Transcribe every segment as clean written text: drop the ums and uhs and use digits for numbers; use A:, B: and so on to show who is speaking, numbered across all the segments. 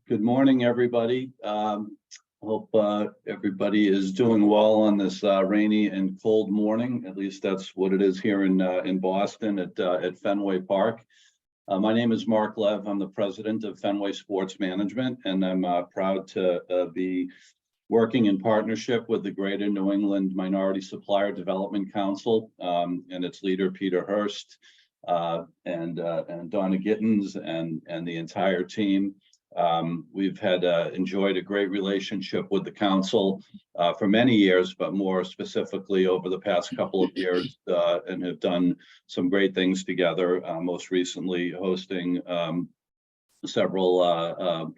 A: Good morning, everybody. Hope everybody is doing well on this rainy and cold morning. At least that's what it is here in Boston at Fenway Park. My name is Mark Lev. I'm the president of Fenway Sports Management, and I'm proud to be working in partnership with the Greater New England Minority Supplier Development Council and its leader, Peter Hurst, and Donna Gittens and the entire team. We've had enjoyed a great relationship with the council for many years, but more specifically over the past couple of years, and have done some great things together, most recently hosting several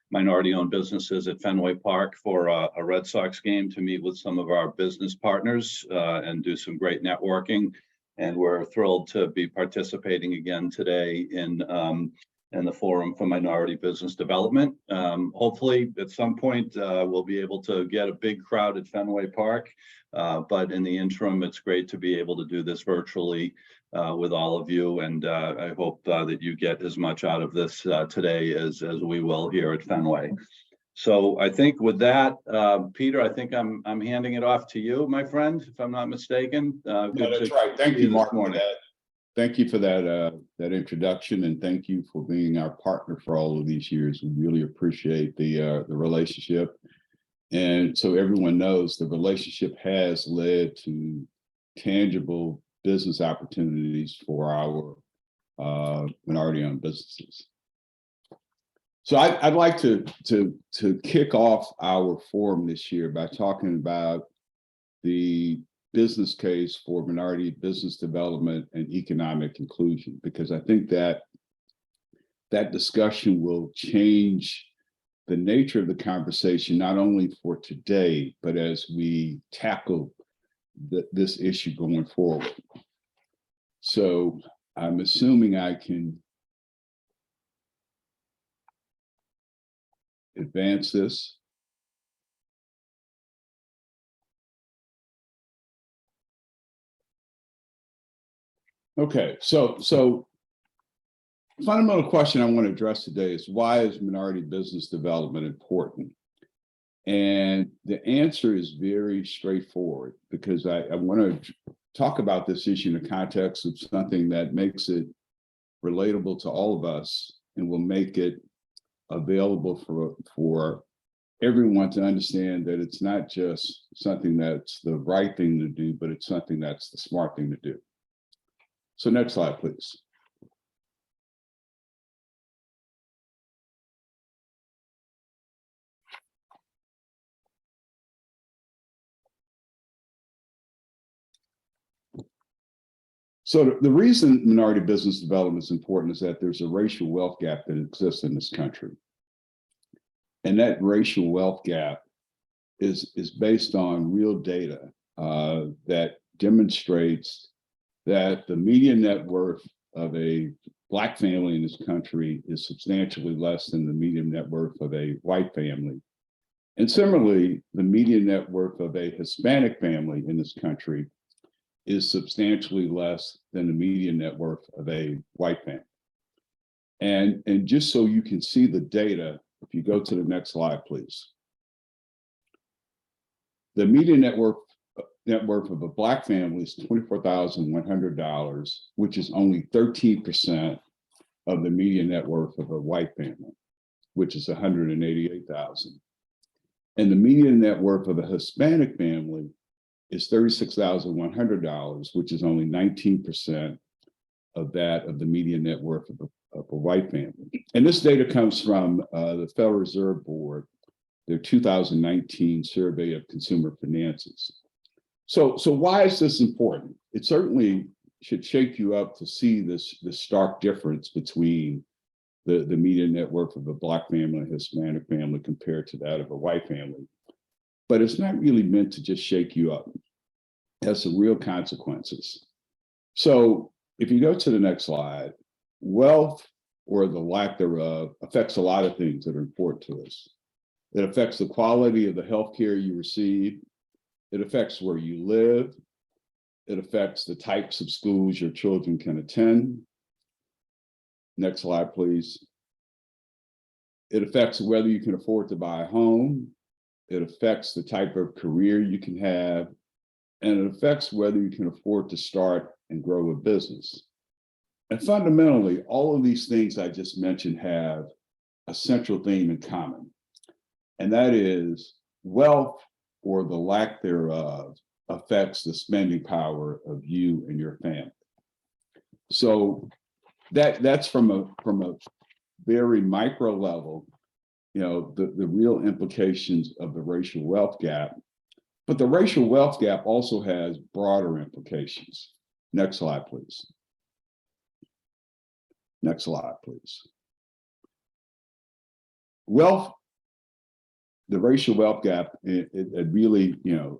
A: minority-owned businesses at Fenway Park for a Red Sox game to meet with some of our business partners and do some great networking. And we're thrilled to be participating again today in the Forum for Minority Business Development. Hopefully, at some point, we'll be able to get a big crowd at Fenway Park. But in the interim, it's great to be able to do this virtually with all of you. And I hope that you get as much out of this today as we will here at Fenway. So I think with that, Peter, I think I'm handing it off to you, my friend, if I'm not mistaken.
B: No, that's right. Thank you, Mark, for that. Thank you for that introduction, and thank you for being our partner for all of these years. We really appreciate the relationship. And so everyone knows the relationship has led to tangible business opportunities for our minority-owned businesses. So I'd like to kick off our forum this year by talking about the business case for minority business development and economic inclusion, because I think that discussion will change the nature of the conversation, not only for today, but as we tackle this issue going forward. So I'm assuming I can advance this. Okay, so fundamental question I want to address today is, why is minority business development important? And the answer is very straightforward, because I want to talk about this issue in the context of something that makes it relatable to all of us and will make it available for everyone to understand that it's not just something that's the right thing to do, but it's something that's the smart thing to do. So next slide, please. So the reason minority business development is important is that there's a racial wealth gap that exists in this country. And that racial wealth gap is based on real data that demonstrates that the median net worth of a Black family in this country is substantially less than the median net worth of a white family. And similarly, the median net worth of a Hispanic family in this country is substantially less than the median net worth of a white family. And just so you can see the data, if you go to the next slide, please. The median net worth of a Black family is $24,100, which is only 13% of the median net worth of a white family, which is $188,000. And the median net worth of a Hispanic family is $36,100, which is only 19% of that of the median net worth of a white family. And this data comes from the Federal Reserve Board, their 2019 survey of consumer finances. So why is this important? It certainly should shake you up to see this stark difference between the median net worth of a Black family and Hispanic family compared to that of a white family. But it's not really meant to just shake you up. It has some real consequences. So if you go to the next slide, wealth, or the lack thereof, affects a lot of things that are important to us. It affects the quality of the healthcare you receive. It affects where you live. It affects the types of schools your children can attend. Next slide, please. It affects whether you can afford to buy a home. It affects the type of career you can have, and it affects whether you can afford to start and grow a business. And fundamentally, all of these things I just mentioned have a central theme in common, and that is wealth, or the lack thereof, affects the spending power of you and your family. So that's from a very micro level, the real implications of the racial wealth gap. But the racial wealth gap also has broader implications. Next slide, please. Next slide, please. Wealth, the racial wealth gap, it really,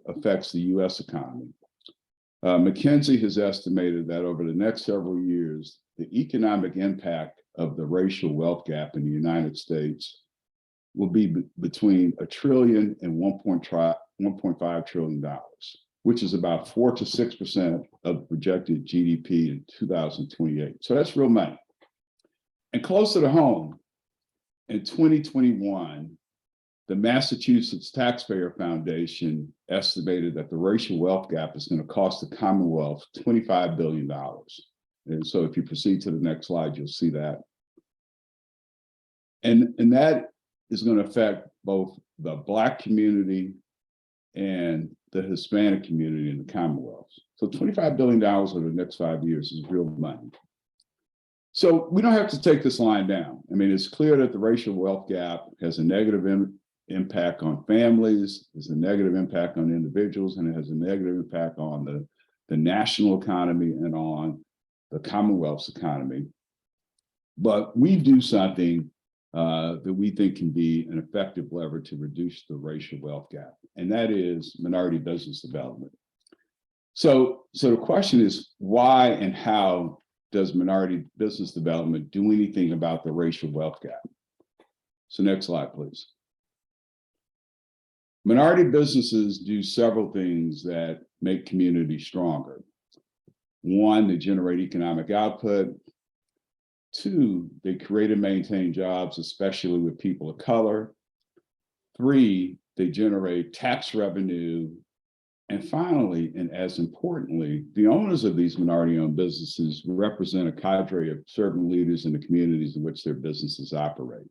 B: affects the U.S. economy. McKinsey has estimated that over the next several years, the economic impact of the racial wealth gap in the United States will be between $1 trillion and $1.5 trillion, which is about 4 to 6% of projected GDP in 2028. So that's real money. And closer to home, in 2021, the Massachusetts Taxpayer Foundation estimated that the racial wealth gap is going to cost the Commonwealth $25 billion. And so if you proceed to the next slide, you'll see that. And that is going to affect both the Black community and the Hispanic community in the Commonwealth. So $25 billion over the next 5 years is real money. So we don't have to take this line down. I mean, it's clear that the racial wealth gap has a negative impact on families, has a negative impact on individuals, and it has a negative impact on the national economy and on the Commonwealth's economy. But we do something that we think can be an effective lever to reduce the racial wealth gap, and that is minority business development. So the question is, why and how does minority business development do anything about the racial wealth gap? So next slide, please. Minority businesses do several things that make communities stronger. One, they generate economic output. Two, they create and maintain jobs, especially with people of color. Three, they generate tax revenue. And finally, and as importantly, the owners of these minority-owned businesses represent a cadre of servant leaders in the communities in which their businesses operate.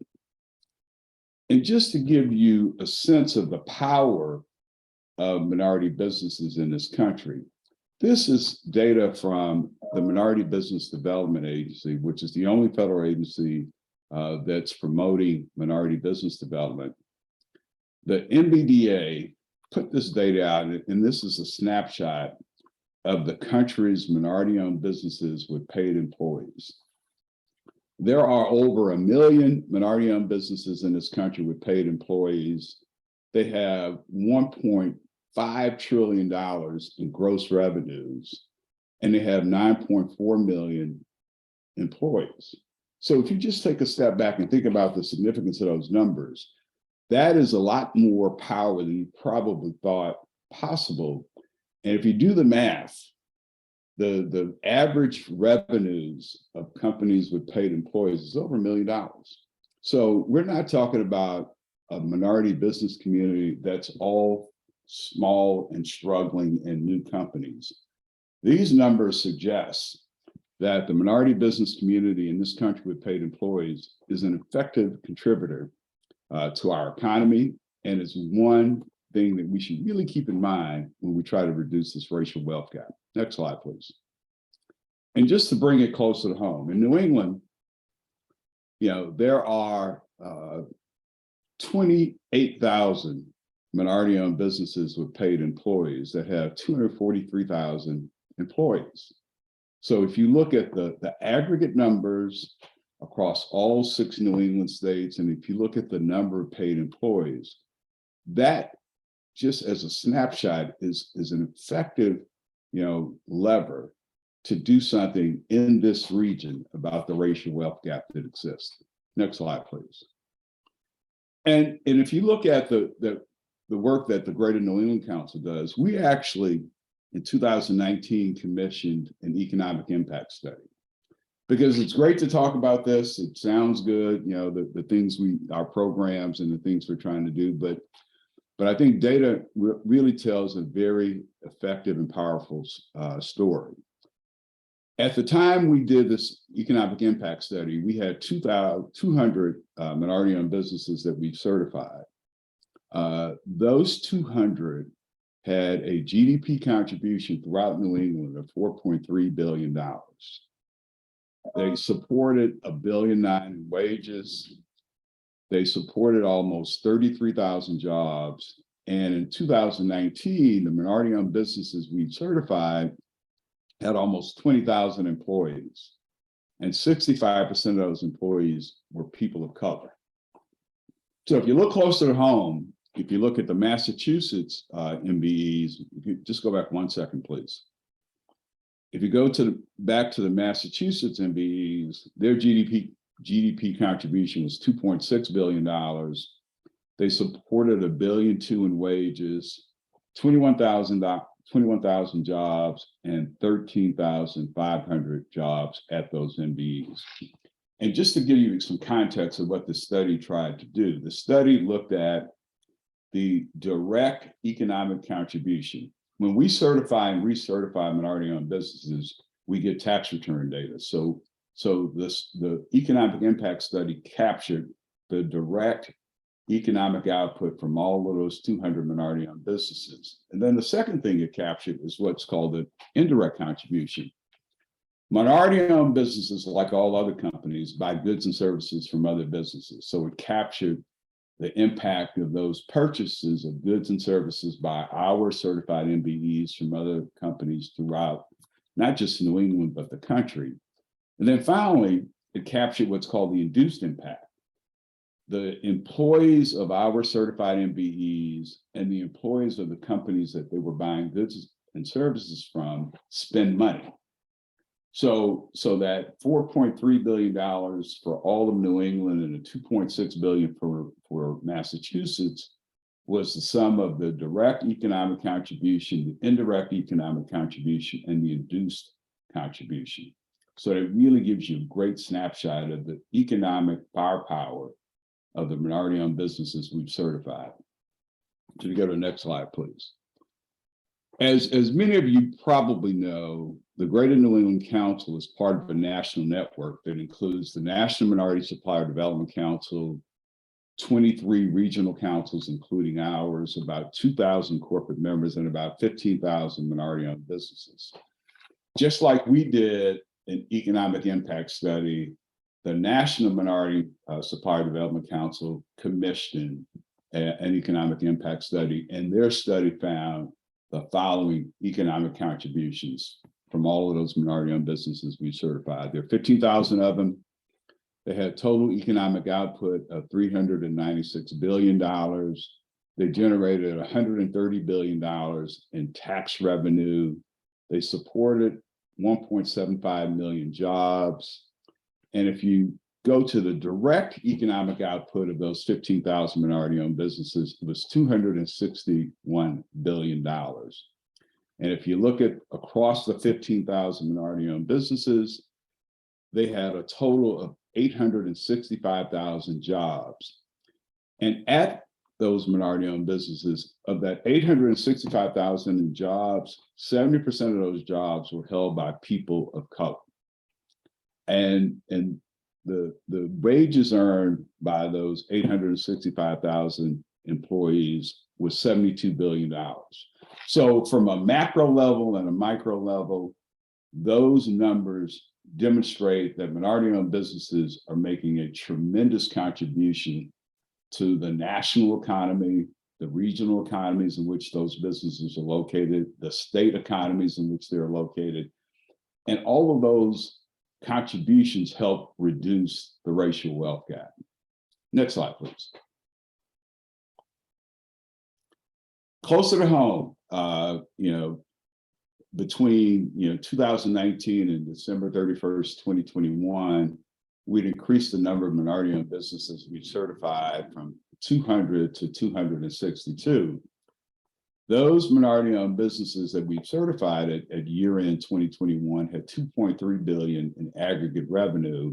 B: And just to give you a sense of the power of minority businesses in this country, this is data from the Minority Business Development Agency, which is the only federal agency that's promoting minority business development. The MBDA put this data out, and this is a snapshot of the country's minority-owned businesses with paid employees. There are over 1 million minority-owned businesses in this country with paid employees. They have $1.5 trillion in gross revenues, and they have 9.4 million employees. So if you just take a step back and think about the significance of those numbers, that is a lot more power than you probably thought possible. And if you do the math, the average revenues of companies with paid employees is over $1 million. So we're not talking about a minority business community that's all small and struggling and new companies. These numbers suggest that the minority business community in this country with paid employees is an effective contributor to our economy, and it's one thing that we should really keep in mind when we try to reduce this racial wealth gap. Next slide, please. And just to bring it closer to home, in New England, there are 28,000 minority-owned businesses with paid employees that have 243,000 employees. So if you look at the aggregate numbers across all 6 New England states, and if you look at the number of paid employees, that just as a snapshot is an effective, lever to do something in this region about the racial wealth gap that exists. Next slide, please. And if you look at the work that the Greater New England Council does, we actually, in 2019, commissioned an economic impact study. because it's great to talk about this. It sounds good, you know, the things our programs and the things we're trying to do, but I think data really tells a very effective and powerful story. At the time we did this economic impact study, we had 200 minority-owned businesses that we certified. Those 200 had a GDP contribution throughout New England of $4.3 billion. They supported $1.9 billion in wages. They supported almost 33,000 jobs. And in 2019, the minority-owned businesses we certified had almost 20,000 employees. And 65% of those employees were people of color. So if you look closer to home, if you look at the Massachusetts MBEs, if you just go back 1 second, please. If you go back to the Massachusetts MBEs, their GDP contribution was $2.6 billion. They supported $1.2 billion in wages, 21,000 jobs, and 13,500 jobs at those MBEs. And just to give you some context of what the study tried to do, the study looked at the direct economic contribution. When we certify and recertify minority-owned businesses, we get tax return data. So the economic impact study captured the direct economic output from all of those 200 minority-owned businesses. And then the second thing it captured is what's called the indirect contribution. Minority-owned businesses, like all other companies, buy goods and services from other businesses. So it captured the impact of those purchases of goods and services by our certified MBEs from other companies throughout, not just New England, but the country. And then finally, it captured what's called the induced impact. The employees of our certified MBEs and the employees of the companies that they were buying goods and services from spend money. So that $4.3 billion for all of New England and the $2.6 billion for Massachusetts was the sum of the direct economic contribution, the indirect economic contribution, and the induced contribution. So it really gives you a great snapshot of the economic firepower of the minority-owned businesses we've certified. So you go to the next slide, please. As many of you probably know, the Greater New England Council is part of a national network that includes the National Minority Supplier Development Council, 23 regional councils, including ours, about 2,000 corporate members, and about 15,000 minority-owned businesses. Just like we did an economic impact study, the National Minority Supplier Development Council commissioned an economic impact study, and their study found the following economic contributions from all of those minority-owned businesses we certified. There are 15,000 of them. They had total economic output of $396 billion. They generated $130 billion in tax revenue. They supported 1.75 million jobs. And if you go to the direct economic output of those 15,000 minority-owned businesses, it was $261 billion. And if you look at across the 15,000 minority-owned businesses, they had a total of 865,000 jobs. And at those minority-owned businesses, of that 865,000 in jobs, 70% of those jobs were held by people of color. And the wages earned by those 865,000 employees was $72 billion. So from a macro level and a micro level, those numbers demonstrate that minority-owned businesses are making a tremendous contribution to the national economy, the regional economies in which those businesses are located, the state economies in which they're located. And all of those contributions help reduce the racial wealth gap. Next slide, please. Closer to home, between 2019 and December 31st, 2021, we'd increased the number of minority-owned businesses we certified from 200 to 262. Those minority-owned businesses that we've certified at year-end 2021 had 2.3 billion in aggregate revenue.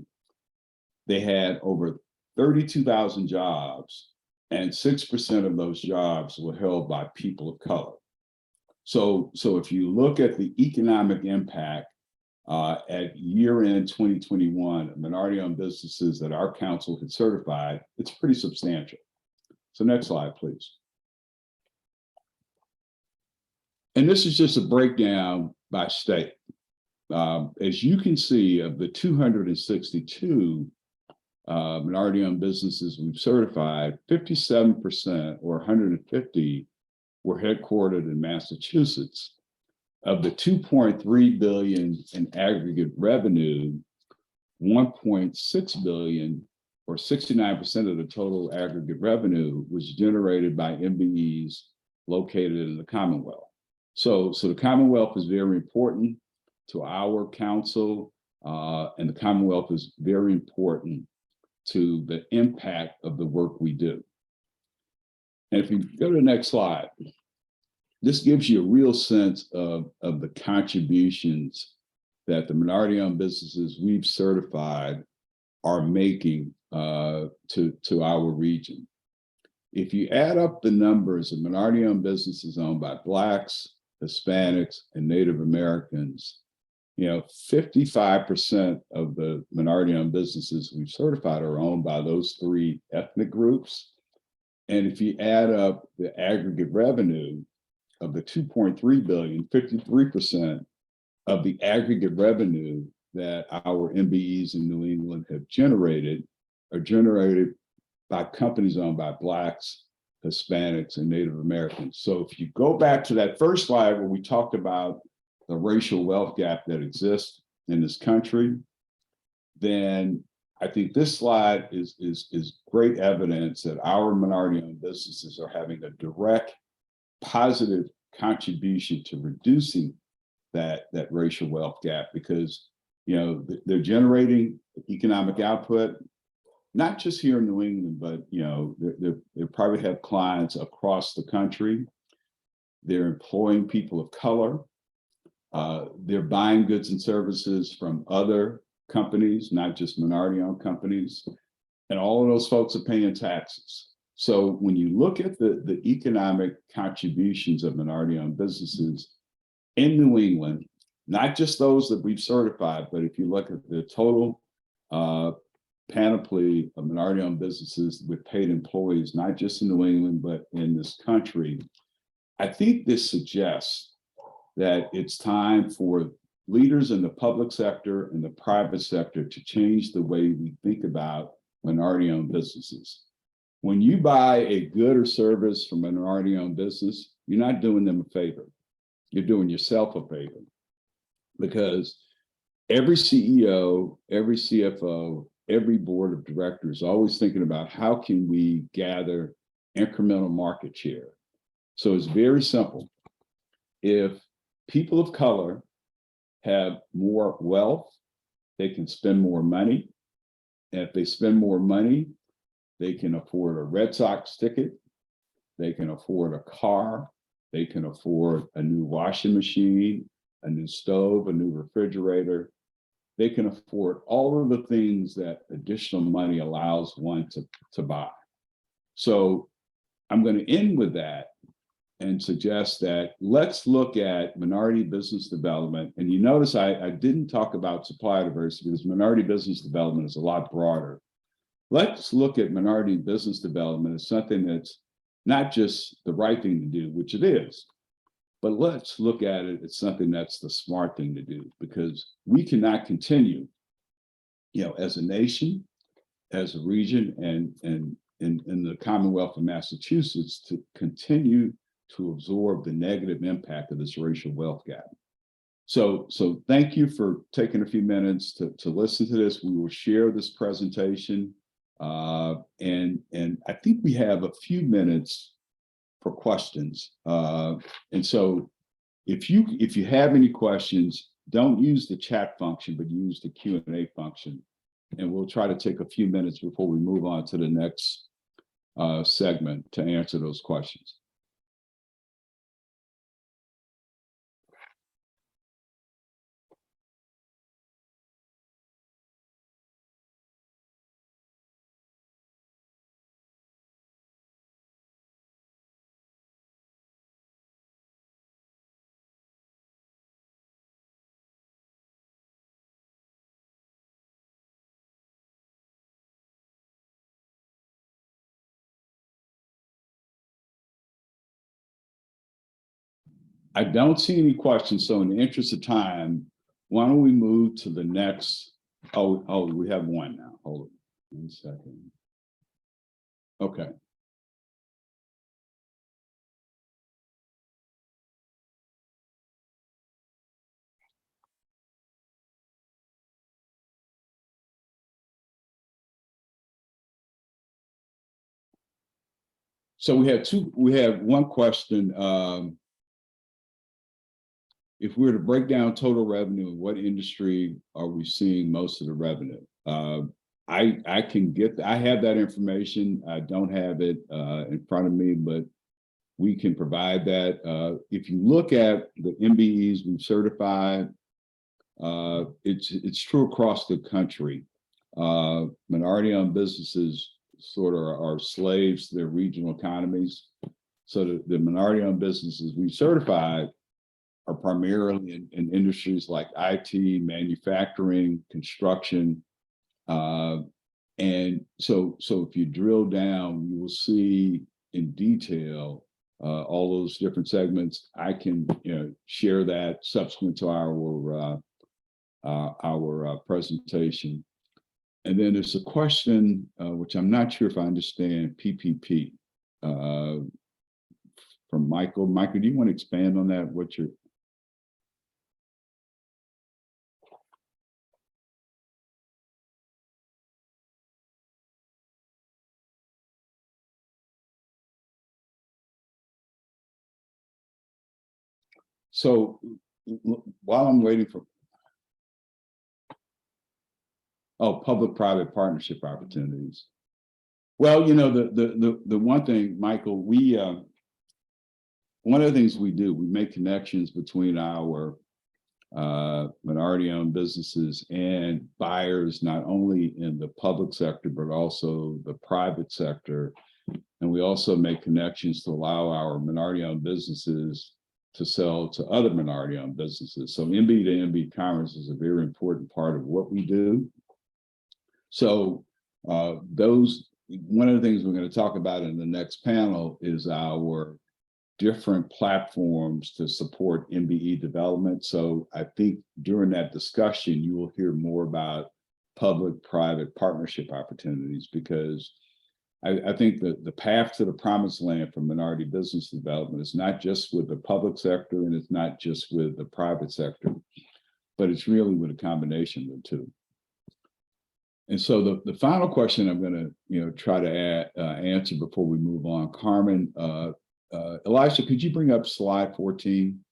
B: They had over 32,000 jobs, and 6% of those jobs were held by people of color. So if you look at the economic impact at year-end 2021, minority-owned businesses that our council had certified, it's pretty substantial. So next slide, please. And this is just a breakdown by state. As you can see, of the 262 minority-owned businesses we've certified, 57% or 150 were headquartered in Massachusetts. Of the 2.3 billion in aggregate revenue, 1.6 billion or 69% of the total aggregate revenue was generated by MBEs located in the Commonwealth. So the Commonwealth is very important to our council, and the Commonwealth is very important to the impact of the work we do. And if you go to the next slide, this gives you a real sense of the contributions that the minority-owned businesses we've certified are making to our region. If you add up the numbers of minority-owned businesses owned by Blacks, Hispanics, and Native Americans, 55% of the minority-owned businesses we've certified are owned by those three ethnic groups. And if you add up the aggregate revenue of the 2.3 billion, 53% of the aggregate revenue that our MBEs in New England have generated are generated by companies owned by Blacks, Hispanics, and Native Americans. So if you go back to that first slide where we talked about the racial wealth gap that exists in this country, then I think this slide is great evidence that our minority-owned businesses are having a direct positive contribution to reducing that racial wealth gap, because they're generating economic output, not just here in New England, but they probably have clients across the country. They're employing people of color. They're buying goods and services from other companies, not just minority-owned companies, and all of those folks are paying taxes. So when you look at the economic contributions of minority-owned businesses in New England, not just those that we've certified, but if you look at the total panoply of minority-owned businesses with paid employees, not just in New England, but in this country, I think this suggests that it's time for leaders in the public sector and the private sector to change the way we think about minority-owned businesses. When you buy a good or service from a minority-owned business, you're not doing them a favor. You're doing yourself a favor, because every CEO, every CFO, every board of directors is always thinking about how can we gather incremental market share. So it's very simple. If people of color have more wealth, they can spend more money. And if they spend more money, they can afford a Red Sox ticket, they can afford a car, they can afford a new washing machine, a new stove, a new refrigerator. They can afford all of the things that additional money allows one to buy. So I'm going to end with that and suggest that let's look at minority business development. And you notice I didn't talk about supply diversity, because minority business development is a lot broader. Let's look at minority business development as something that's not just the right thing to do, which it is, but let's look at it as something that's the smart thing to do, because we cannot continue, as a nation, as a region, and in the Commonwealth of Massachusetts, to continue to absorb the negative impact of this racial wealth gap. So thank you for taking a few minutes to listen to this. We will share this presentation. And I think we have a few minutes for questions. And so if you have any questions, don't use the chat function, but use the Q&A function. And we'll try to take a few minutes before we move on to the next segment to answer those questions. I don't see any questions, so in the interest of time, why don't we move to the next? Oh, we have one now. Hold on 1 second. Okay. So we have one question. If we were to break down total revenue, in what industry are we seeing most of the revenue? I can get, I have that information. I don't have it in front of me, but we can provide that. If you look at the MBEs we've certified, it's true across the country. Minority-owned businesses sort of are slaves to their regional economies. So the minority-owned businesses we certified are primarily in industries like IT, manufacturing, construction. And so if you drill down, you will see in detail all those different segments. I can share that subsequent to our presentation. And then there's a question, which I'm not sure if I understand, PPP, from Michael. Michael, do you want to expand on that? What you're... So while I'm waiting for, public-private partnership opportunities. Well, the one thing, Michael, one of the things we do, we make connections between our minority-owned businesses and buyers, not only in the public sector, but also the private sector. And we also make connections to allow our minority-owned businesses to sell to other minority-owned businesses. So MB to MB commerce is a very important part of what we do. So one of the things we're going to talk about in the next panel is our different platforms to support MBE development. So I think during that discussion, you will hear more about public-private partnership opportunities, because I think that the path to the promised land for minority business development is not just with the public sector, and it's not just with the private sector, but it's really with a combination of the two. And so the final question I'm going to try to answer before we move on, Carmen, Elisha, could you bring up slide 14?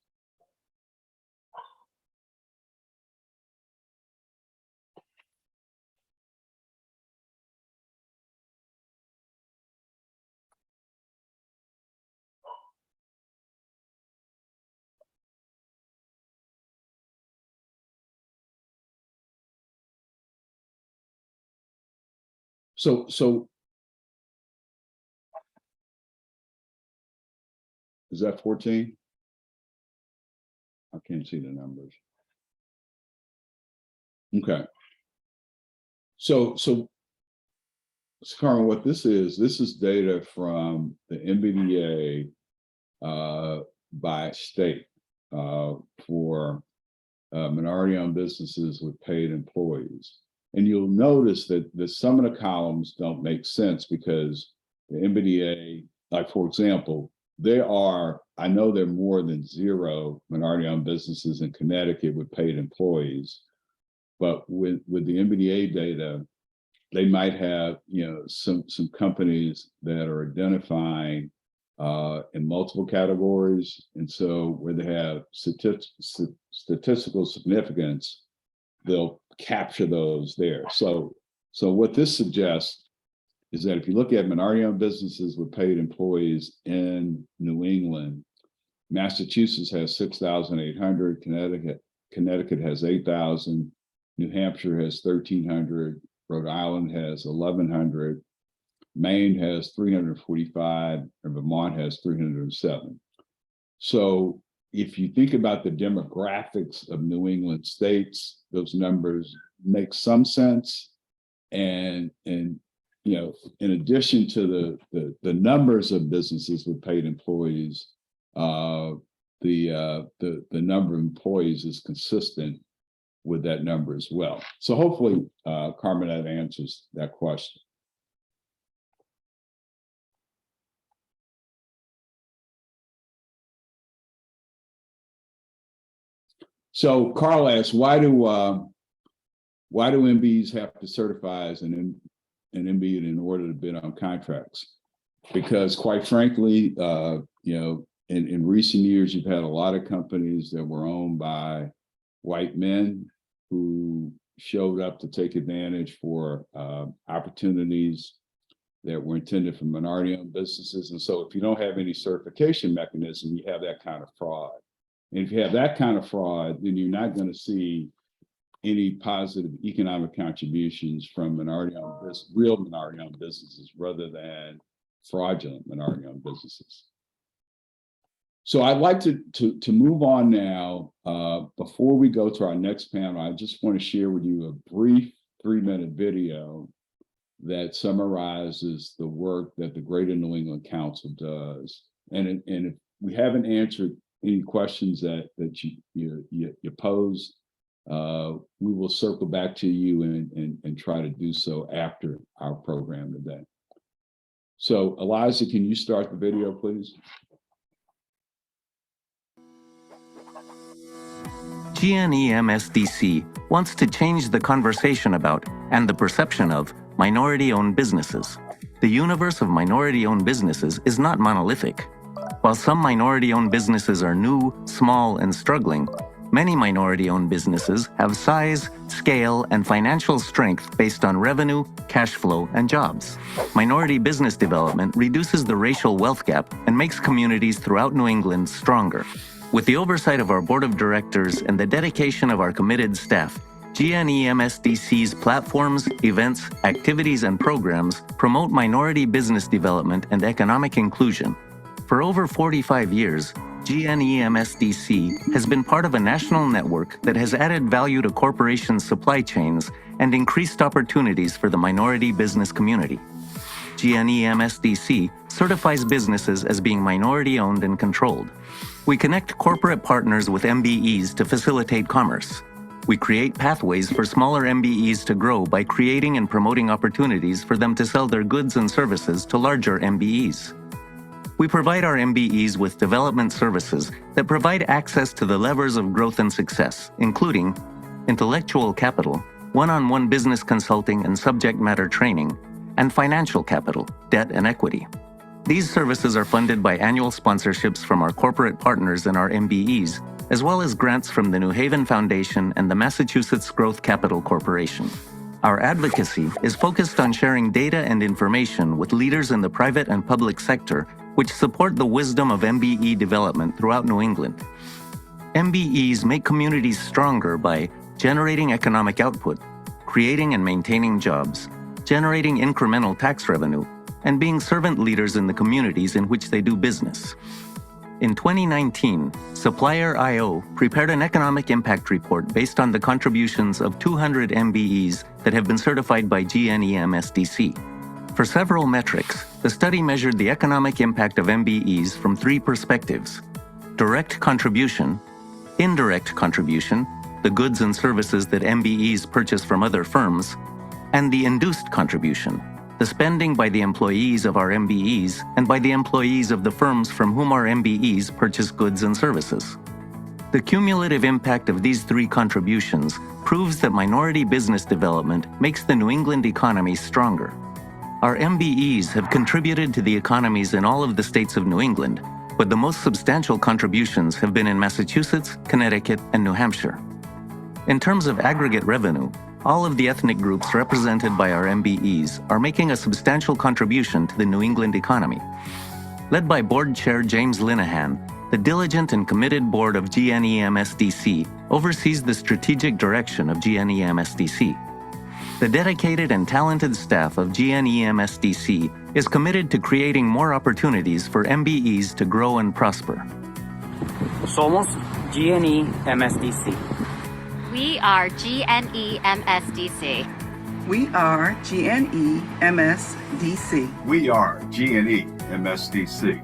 B: So is that 14? I can't see the numbers. Okay. So Carmen, what this is data from the NBDA by state for minority-owned businesses with paid employees. And you'll notice that some of the columns don't make sense, because the NBDA, like for example, I know there are more than 0 minority-owned businesses in Connecticut with paid employees, but with the NBDA data, they might have some companies that are identifying in multiple categories, and so where they have statistical significance, they'll capture those there. So what this suggests is that if you look at minority-owned businesses with paid employees in New England, Massachusetts has 6,800, Connecticut has 8,000, New Hampshire has 1,300, Rhode Island has 1,100, Maine has 345, and Vermont has 307. So if you think about the demographics of New England states, those numbers make some sense. And in addition to the numbers of businesses with paid employees, the number of employees is consistent with that number as well. So hopefully, Carmen, that answers that question. So Carl asks, why do MBEs have to certify as an MBE in order to bid on contracts? Because quite frankly, in recent years, you've had a lot of companies that were owned by white men who showed up to take advantage for opportunities that were intended for minority-owned businesses. And so if you don't have any certification mechanism, you have that kind of fraud. And if you have that kind of fraud, then you're not going to see any positive economic contributions from real minority-owned businesses rather than fraudulent minority-owned businesses. So I'd like to move on now. Before we go to our next panel, I just want to share with you a brief 3-minute video that summarizes the work that the Greater New England Council does. And if we haven't answered any questions that you posed, we will circle back to you and try to do so after our program today. So Eliza, can you start the video, please?
C: GNEMSDC wants to change the conversation about and the perception of minority-owned businesses. The universe of minority-owned businesses is not monolithic. While some minority-owned businesses are new, small, and struggling, many minority-owned businesses have size, scale, and financial strength based on revenue, cash flow, and jobs. Minority business development reduces the racial wealth gap and makes communities throughout New England stronger. With the oversight of our board of directors and the dedication of our committed staff, GNEMSDC's platforms, events, activities, and programs promote minority business development and economic inclusion. For over 45 years, GNEMSDC has been part of a national network that has added value to corporations' supply chains and increased opportunities for the minority business community. GNEMSDC certifies businesses as being minority-owned and controlled. We connect corporate partners with MBEs to facilitate commerce. We create pathways for smaller MBEs to grow by creating and promoting opportunities for them to sell their goods and services to larger MBEs. We provide our MBEs with development services that provide access to the levers of growth and success, including intellectual capital, one-on-one business consulting and subject matter training, and financial capital, debt and equity. These services are funded by annual sponsorships from our corporate partners and our MBEs, as well as grants from the New Haven Foundation and the Massachusetts Growth Capital Corporation. Our advocacy is focused on sharing data and information with leaders in the private and public sector, which support the wisdom of MBE development throughout New England. MBEs make communities stronger by generating economic output, creating and maintaining jobs, generating incremental tax revenue, and being servant leaders in the communities in which they do business. In 2019, Supplier.io prepared an economic impact report based on the contributions of 200 MBEs that have been certified by GNEMSDC. For several metrics, the study measured the economic impact of MBEs from 3 perspectives: direct contribution, indirect contribution, the goods and services that MBEs purchase from other firms, and the induced contribution, the spending by the employees of our MBEs and by the employees of the firms from whom our MBEs purchase goods and services. The cumulative impact of these 3 contributions proves that minority business development makes the New England economy stronger. Our MBEs have contributed to the economies in all of the states of New England, but the most substantial contributions have been in Massachusetts, Connecticut, and New Hampshire. In terms of aggregate revenue, all of the ethnic groups represented by our MBEs are making a substantial contribution to the New England economy. Led by Board Chair James Linehan, the diligent and committed board of GNEMSDC oversees the strategic direction of GNEMSDC. The dedicated and talented staff of GNEMSDC is committed to creating more opportunities for MBEs to grow and prosper.
D: Somos GNEMSDC.
E: We are GNEMSDC.
F: We are GNEMSDC.
G: We are GNEMSDC.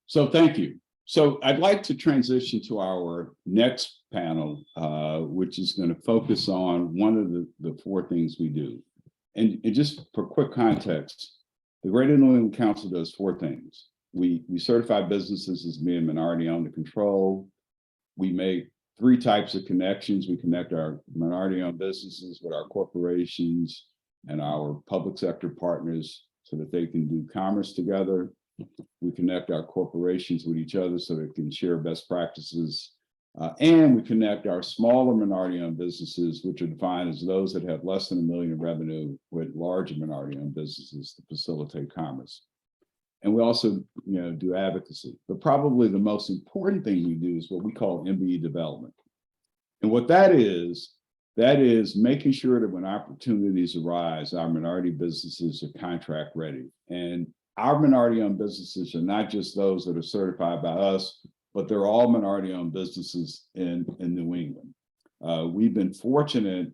B: So thank you. So I'd like to transition to our next panel, which is going to focus on one of the four things we do. And just for quick context, the Greater New England Council does four things. We certify businesses as being minority owned and controlled. We make three types of connections. We connect our minority owned businesses with our corporations and our public sector partners so that they can do commerce together. We connect our corporations with each other so they can share best practices. And we connect our smaller minority-owned businesses, which are defined as those that have less than $1 million in revenue, with larger minority-owned businesses to facilitate commerce. And we also, do advocacy. But probably the most important thing we do is what we call MBE development. And what that is making sure that when opportunities arise, our minority businesses are contract ready. And our minority-owned businesses are not just those that are certified by us, but they're all minority-owned businesses in New England. We've been fortunate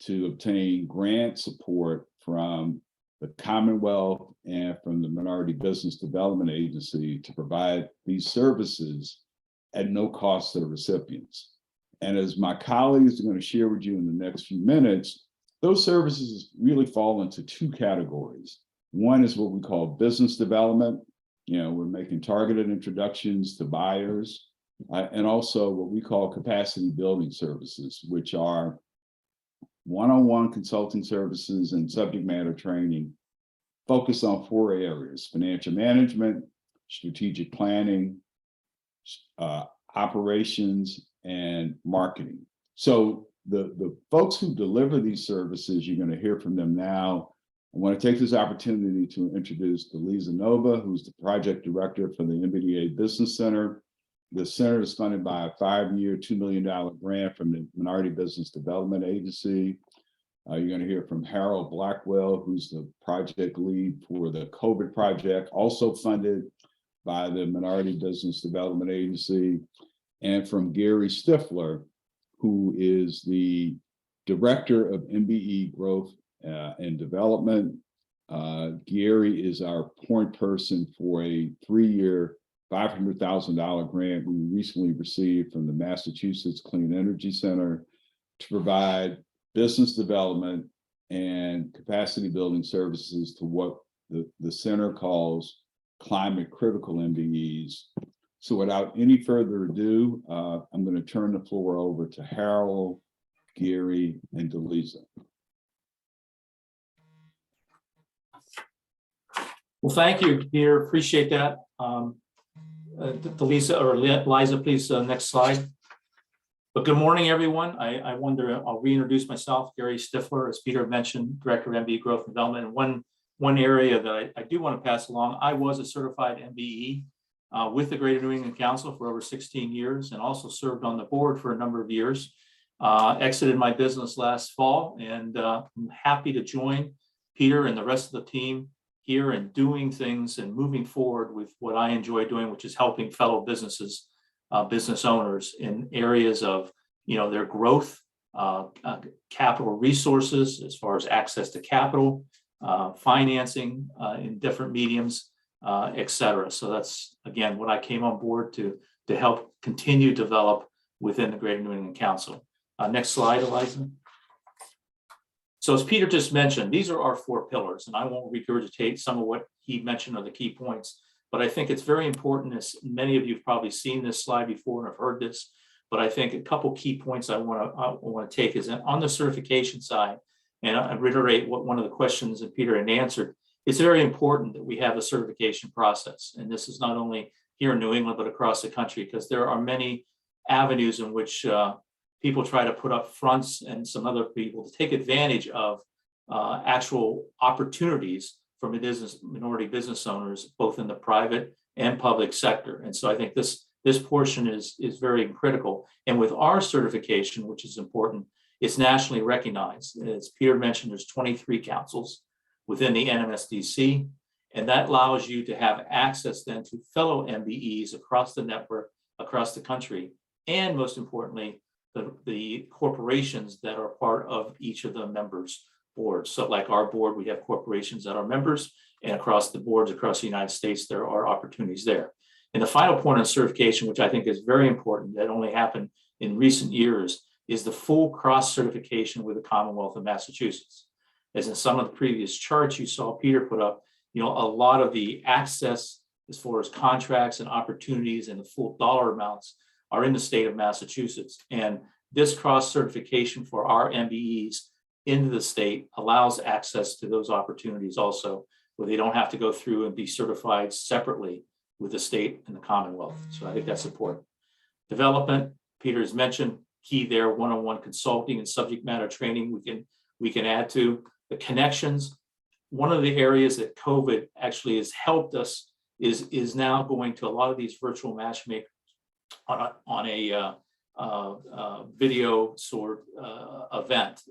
B: to obtain grant support from the Commonwealth and from the Minority Business Development Agency to provide these services at no cost to the recipients. And as my colleagues are going to share with you in the next few minutes, those services really fall into two categories. One is what we call business development. We're making targeted introductions to buyers, and also what we call capacity building services, which are one-on-one consulting services and subject matter training focused on four areas: financial management, strategic planning, operations, and marketing. So the folks who deliver these services, you're going to hear from them now. I want to take this opportunity to introduce Delisa Nova, who's the project director for the MBDA Business Center. The center is funded by a 5-year, $2 million grant from the Minority Business Development Agency. You're going to hear from Harold Blackwell, who's the project lead for the COVID project, also funded by the Minority Business Development Agency, and from Gary Stifler, who is the director of MBE Growth and Development. Gary is our point person for a 3-year, $500,000 grant we recently received from the Massachusetts Clean Energy Center to provide business development and capacity building services to what the center calls climate critical MBEs. So without any further ado, I'm going to turn the floor over to Harold, Gary, and Delisa.
F: Well, thank you, Peter. Appreciate that. Delisa or Liza, please, next slide. But good morning, everyone. I'll reintroduce myself, Gary Stifler, as Peter mentioned, Director of MBE Growth and Development. And one area that I do want to pass along, I was a certified MBE with the Greater New England Council for over 16 years and also served on the board for a number of years. Exited my business last fall, and I'm happy to join Peter and the rest of the team here and doing things and moving forward with what I enjoy doing, which is helping fellow businesses, business owners in areas of their growth, capital resources as far as access to capital, financing in different mediums, et cetera. So that's, again, what I came on board to help continue to develop within the Greater New England Council. Next slide, Eliza. So as Peter just mentioned, these are our four pillars, and I won't regurgitate some of what he mentioned are the key points, but I think it's very important, as many of you have probably seen this slide before and have heard this, but I think a couple key points I want to take is on the certification side, and I reiterate what one of the questions that Peter had answered. It's very important that we have a certification process, and this is not only here in New England, but across the country, because there are many avenues in which people try to put up fronts and some other people to take advantage of actual opportunities for minority business owners, both in the private and public sector. And so I think this portion is very critical. And with our certification, which is important, it's nationally recognized. As Peter mentioned, there's 23 councils within the NMSDC, and that allows you to have access then to fellow MBEs across the network, across the country, and most importantly, the corporations that are part of each of the members' boards. So like our board, we have corporations that are members, and across the boards across the United States, there are opportunities there. And the final point on certification, which I think is very important, that only happened in recent years, is the full cross certification with the Commonwealth of Massachusetts. As in some of the previous charts you saw Peter put up, a lot of the access as far as contracts and opportunities and the full dollar amounts are in the state of Massachusetts. And this cross certification for our MBEs into the state allows access to those opportunities also, where they don't have to go through and be certified separately with the state and the Commonwealth. So I think that's important. Development, Peter has mentioned, key there, one-on-one consulting and subject matter training we can add to. The connections, one of the areas that COVID actually has helped us is now going to a lot of these virtual matchmakers on a video sort event,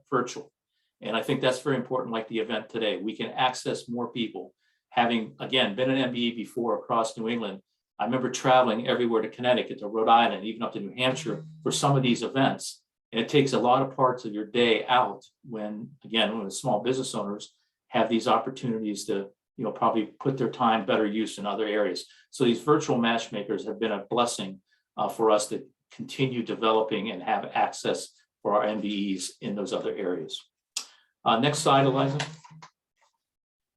F: virtual. And I think that's very important, like the event today. We can access more people. Having, again, been an MBE before across New England, I remember traveling everywhere to Connecticut, to Rhode Island, even up to New Hampshire for some of these events. And it takes a lot of parts of your day out when the small business owners have these opportunities to, probably put their time better use in other areas. So these virtual matchmakers have been a blessing for us to continue developing and have access for our MBEs in those other areas. Next slide, Eliza.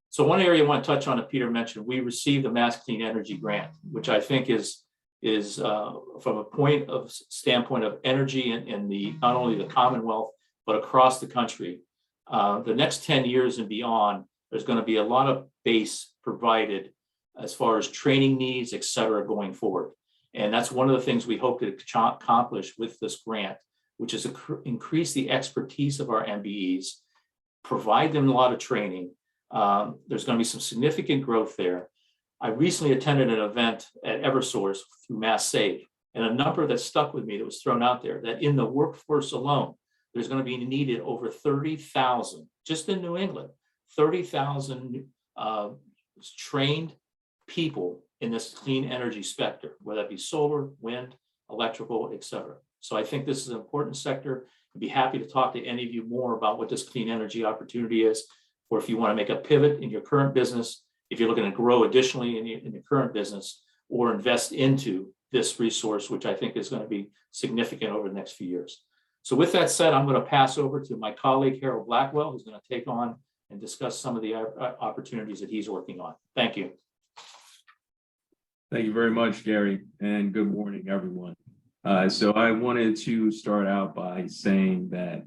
F: So one area I want to touch on that Peter mentioned, we received the Mass Clean Energy Grant, which I think is from a standpoint of energy in the not only the Commonwealth, but across the country. The next 10 years and beyond, there's going to be a lot of base provided as far as training needs, et cetera, going forward. And that's one of the things we hope to accomplish with this grant, which is increase the expertise of our MBEs, provide them a lot of training. There's going to be some significant growth there. I recently attended an event at Eversource through Mass Save, and a number that stuck with me that was thrown out there, that in the workforce alone, there's going to be needed over 30,000, just in New England, 30,000 trained people in this clean energy sector, whether that be solar, wind, electrical, et cetera. So I think this is an important sector. I'd be happy to talk to any of you more about what this clean energy opportunity is, or if you want to make a pivot in your current business, if you're looking to grow additionally in your current business, or invest into this resource, which I think is going to be significant over the next few years. So with that said, I'm going to pass over to my colleague, Harold Blackwell, who's going to take on and discuss some of the opportunities that he's working on. Thank you.
G: Thank you very much, Gary, and good morning, everyone. So I wanted to start out by saying that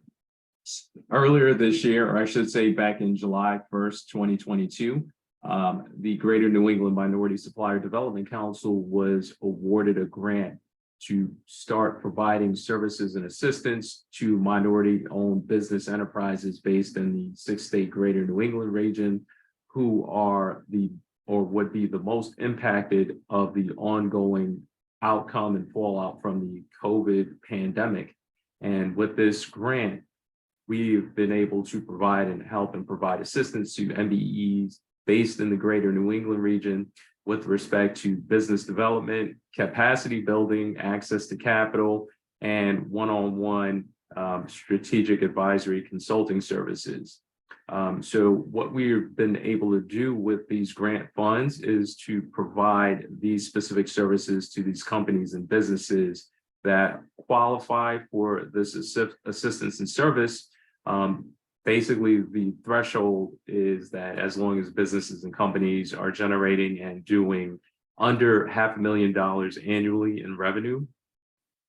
G: earlier this year, or I should say back in July 1st, 2022, the Greater New England Minority Supplier Development Council was awarded a grant to start providing services and assistance to minority-owned business enterprises based in the 6-state Greater New England region, who are would be the most impacted of the ongoing outcome and fallout from the COVID pandemic. And with this grant, we've been able to provide and help and provide assistance to MBEs based in the Greater New England region with respect to business development, capacity building, access to capital, and one-on-one strategic advisory consulting services. So what we've been able to do with these grant funds is to provide these specific services to these companies and businesses that qualify for this assistance and service. Basically, the threshold is that as long as businesses and companies are generating and doing under $500,000 annually in revenue,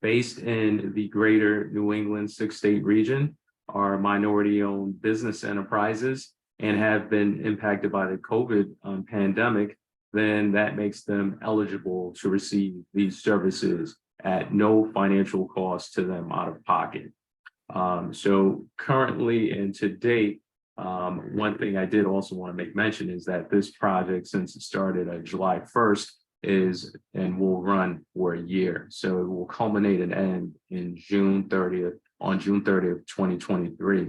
G: based in the Greater New England 6-state region, are minority-owned business enterprises and have been impacted by the COVID pandemic, then that makes them eligible to receive these services at no financial cost to them out of pocket. So currently and to date, one thing I did also want to make mention is that this project, since it started July 1st, is and will run for a year. So it will culminate and end in June 30th, 2023.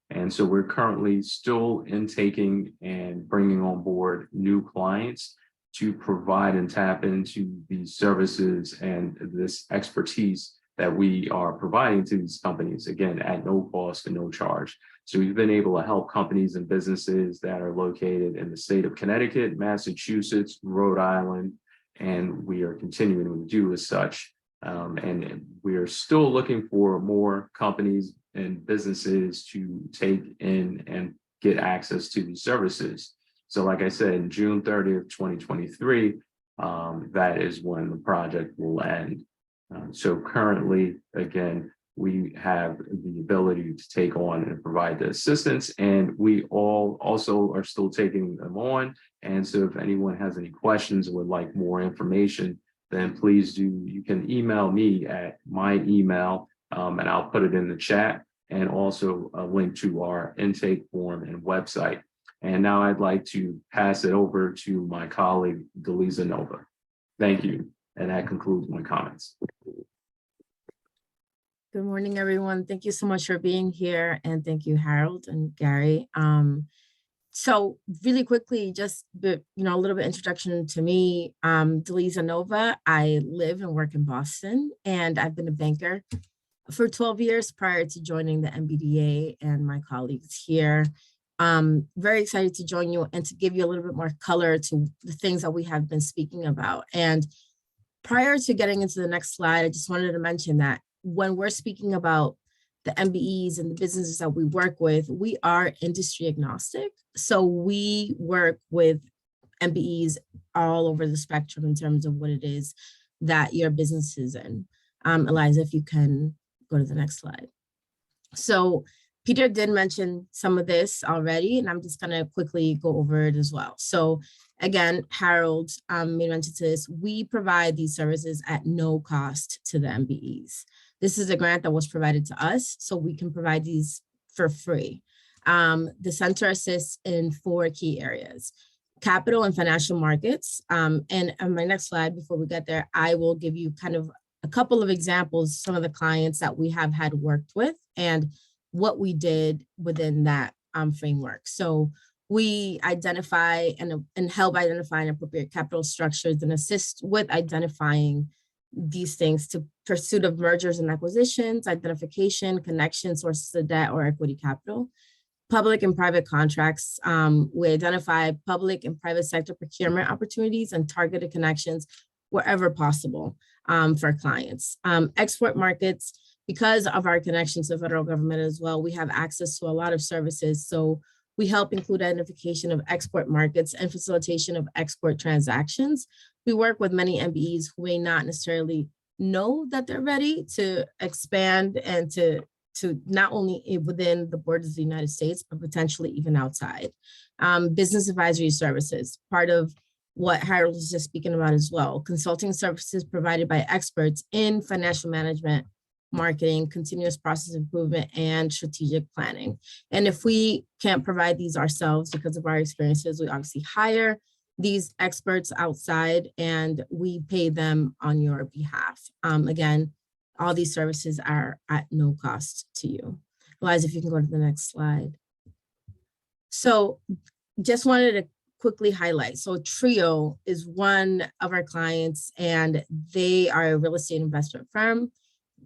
G: And so we're currently still intaking and bringing on board new clients to provide and tap into these services and this expertise that we are providing to these companies, again, at no cost and no charge. So we've been able to help companies and businesses that are located in the state of Connecticut, Massachusetts, Rhode Island, and we are continuing to do as such. And we are still looking for more companies and businesses to take in and get access to these services. So like I said, June 30th, 2023, that is when the project will end. So currently, again, we have the ability to take on and provide the assistance, and we all also are still taking them on. And so if anyone has any questions or would like more information, then please do, you can email me at my email, and I'll put it in the chat, and also a link to our intake form and website. And now I'd like to pass it over to my colleague, Delisa Nova. Thank you. And that concludes my comments.
H: Good morning, everyone. Thank you so much for being here. And thank you, Harold and Gary. So really quickly, just a little bit introduction to me. Delisa Nova. I live and work in Boston, and I've been a banker for 12 years prior to joining the MBDA and my colleagues here. Very excited to join you and to give you a little bit more color to the things that we have been speaking about. And prior to getting into the next slide, I just wanted to mention that when we're speaking about the MBEs and the businesses that we work with, we are industry agnostic. So we work with MBEs all over the spectrum in terms of what it is that your business is in. Eliza, if you can go to the next slide. So Peter did mention some of this already, and I'm just going to quickly go over it as well. So again, Harold made mention to this. We provide these services at no cost to the MBEs. This is a grant that was provided to us, so we can provide these for free. The center assists in 4 key areas: capital and financial markets. And on my next slide, before we get there, I will give you kind of a couple of examples, some of the clients that we have had worked with and what we did within that framework. So we identify and help identify appropriate capital structures and assist with identifying these things to pursuit of mergers and acquisitions, identification, connection, sources of debt or equity capital, public and private contracts. We identify public and private sector procurement opportunities and targeted connections wherever possible for clients. Export markets, because of our connections to the federal government as well, we have access to a lot of services. So we help include identification of export markets and facilitation of export transactions. We work with many MBEs who may not necessarily know that they're ready to expand and to not only within the borders of the United States, but potentially even outside. Business advisory services, part of what Harold was just speaking about as well. Consulting services provided by experts in financial management, marketing, continuous process improvement, and strategic planning. And if we can't provide these ourselves because of our experiences, we obviously hire these experts outside and we pay them on your behalf. Again, all these services are at no cost to you. Eliza, if you can go to the next slide. So just wanted to quickly highlight. So Trio is one of our clients and they are a real estate investment firm.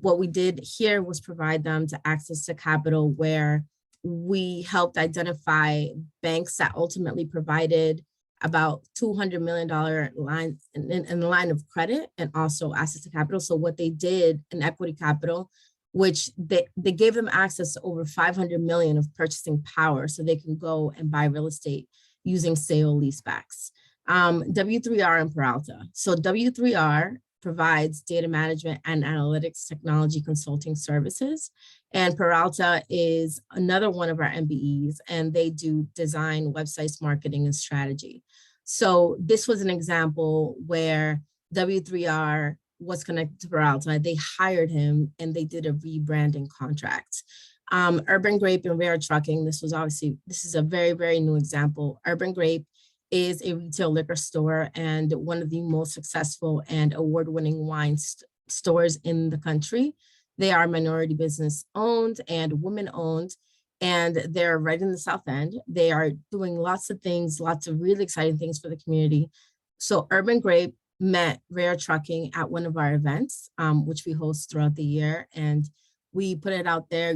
H: What we did here was provide them to access to capital where we helped identify banks that ultimately provided about $200 million line in the line of credit and also access to capital. So what they did in equity capital, which they gave them access to over 500 million of purchasing power so they can go and buy real estate using sale leasebacks. W3R and Peralta. So W3R provides data management and analytics technology consulting services. And Peralta is another one of our MBEs, and they do design, websites, marketing, and strategy. So this was an example where W3R was connected to Peralta. They hired him and they did a rebranding contract. Urban Grape and Rare Trucking, this is a very, very new example. Urban Grape is a retail liquor store and one of the most successful and award-winning wine stores in the country. They are minority business owned and women owned, and they're right in the South End. They are doing lots of things, lots of really exciting things for the community. So Urban Grape met Rare Trucking at one of our events, which we host throughout the year. And we put it out there.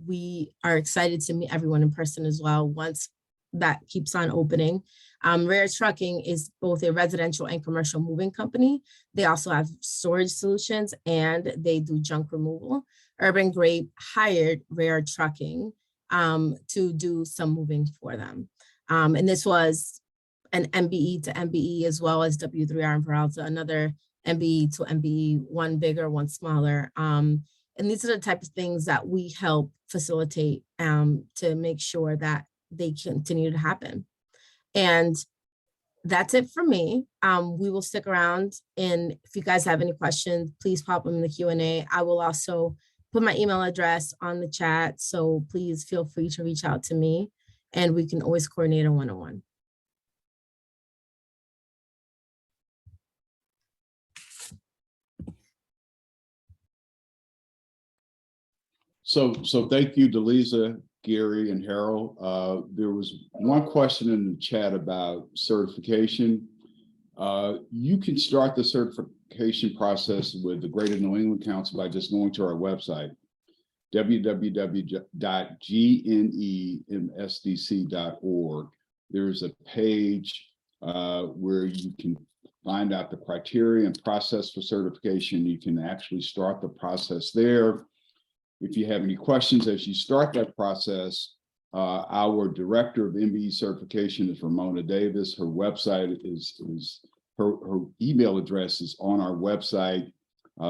H: We are excited to meet everyone in person as well once that keeps on opening. Rare Trucking is both a residential and commercial moving company. They also have storage solutions and they do junk removal. Urban Grape hired Rare Trucking to do some moving for them. And this was an MBE to MBE as well as W3R and Peralta, another MBE to MBE, one bigger, one smaller. And these are the type of things that we help facilitate to make sure that they continue to happen. And that's it for me. We will stick around, and if you guys have any questions, please pop them in the Q&A. I will also put my email address on the chat, so please feel free to reach out to me, and we can always coordinate a one-on-one.
B: So thank you, Delisa, Gary, and Harold. There was one question in the chat about certification. You can start the certification process with the Greater New England Council by just going to our website, www.gnemsdc.org. There's a page where you can find out the criteria and process for certification. You can actually start the process there. If you have any questions as you start that process, our director of MBE certification is Ramona Davis. Her website her email address is on our website,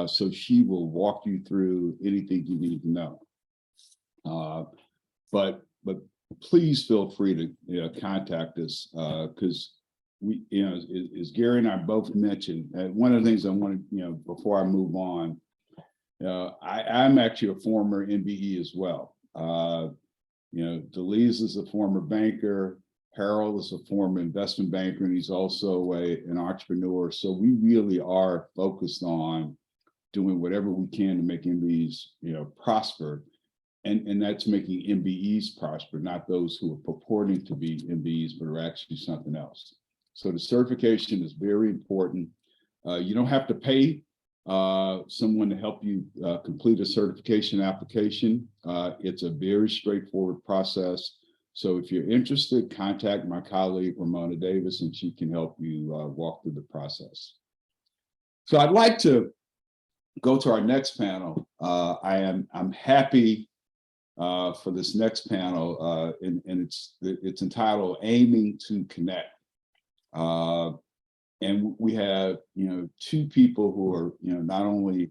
B: so she will walk you through anything you need to know. But please feel free to contact us because we, as Gary and I both mentioned, one of the things I want to, before I move on. I'm actually a former MBE as well. Delise is a former banker. Harold is a former investment banker, and he's also an entrepreneur. So we really are focused on doing whatever we can to make MBEs, prosper. And that's making MBEs prosper, not those who are purporting to be MBEs, but are actually something else. So the certification is very important. You don't have to pay someone to help you complete a certification application. It's a very straightforward process. So if you're interested, contact my colleague, Ramona Davis, and she can help you walk through the process. So I'd like to go to our next panel. I'm happy for this next panel, and it's entitled Aiming to Connect. And we have, two people who are, not only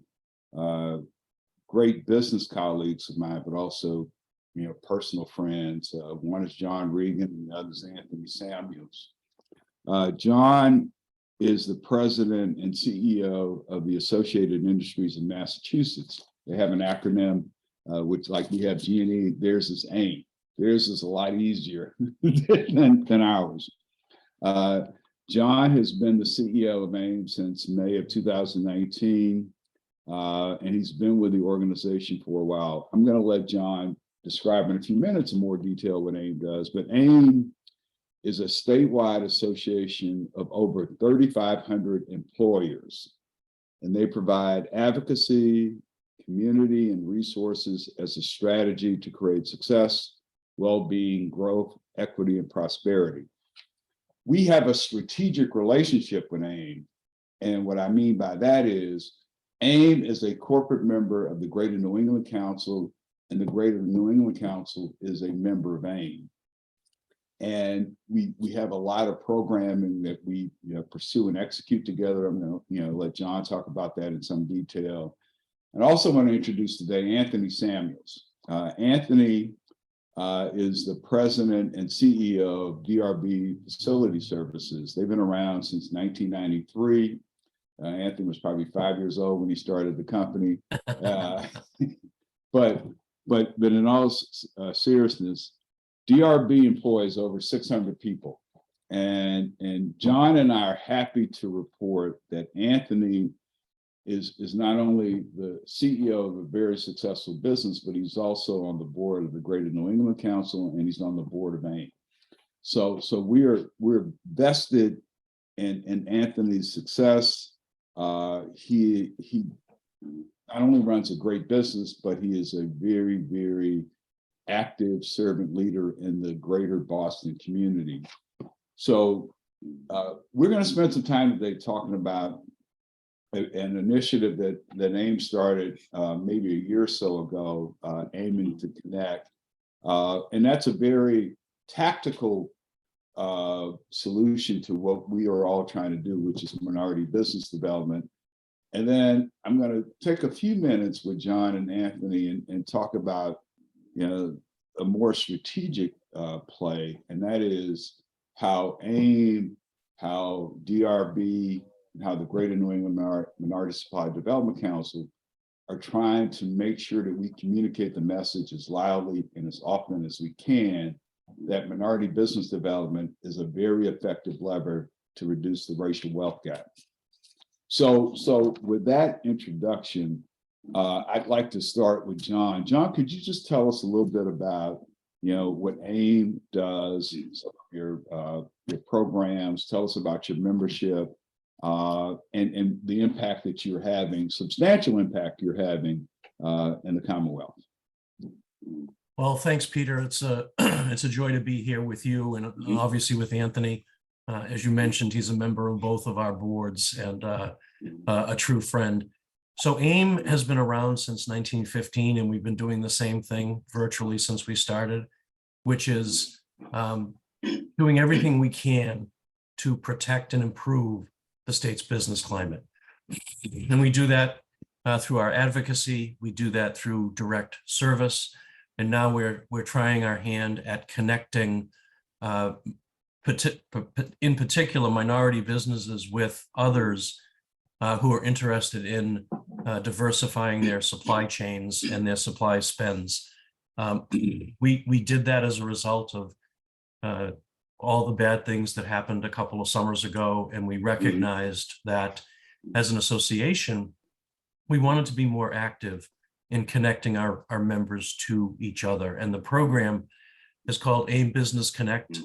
B: great business colleagues of mine, but also, personal friends. One is John Regan, and the other is Anthony Samuels. John is the president and CEO of the Associated Industries in Massachusetts. They have an acronym, which, like we have G&E, theirs is AIM. Theirs is a lot easier than ours. John has been the CEO of AIM since May of 2019, and he's been with the organization for a while. I'm going to let John describe in a few minutes in more detail what AIM does, but AIM is a statewide association of over 3,500 employers, and they provide advocacy, community, and resources as a strategy to create success, well-being, growth, equity, and prosperity. We have a strategic relationship with AIM. And what I mean by that is AIM is a corporate member of the Greater New England Council, and the Greater New England Council is a member of AIM. And we have a lot of programming that we pursue and execute together. I'm going to let John talk about that in some detail. And also want to introduce today Anthony Samuels. Anthony is the president and CEO of DRB Facility Services. They've been around since 1993. Anthony was probably 5 years old when he started the company. But in all seriousness, DRB employs over 600 people. And John and I are happy to report that Anthony is not only the CEO of a very successful business, but he's also on the board of the Greater New England Council, and he's on the board of AIM. So we're vested in Anthony's success. He not only runs a great business, but he is a very, very active servant leader in the greater Boston community. So we're going to spend some time today talking about an initiative that AIM started maybe a year or so ago, aiming to connect. And that's a very tactical solution to what we are all trying to do, which is minority business development. And then I'm going to take a few minutes with John and Anthony and talk about, a more strategic play, and that is how AIM, how DRB, and how the Greater New England Minority Supply Development Council are trying to make sure that we communicate the message as loudly and as often as we can that minority business development is a very effective lever to reduce the racial wealth gap. So with that introduction, I'd like to start with John. John, could you just tell us a little bit about, what AIM does, some of your programs, tell us about your membership, and the impact that you're having, substantial impact you're having in the Commonwealth.
I: Well, thanks, Peter. It's a joy to be here with you and obviously with Anthony. As you mentioned, he's a member of both of our boards and a true friend. So AIM has been around since 1915, and we've been doing the same thing virtually since we started, which is doing everything we can to protect and improve the state's business climate. And we do that through our advocacy. We do that through direct service. And now we're trying our hand at connecting, in particular, minority businesses with others who are interested in diversifying their supply chains and their supply spends. We did that as a result of all the bad things that happened a couple of summers ago, and we recognized that as an association, we wanted to be more active in connecting our members to each other. And the program is called AIM Business Connect.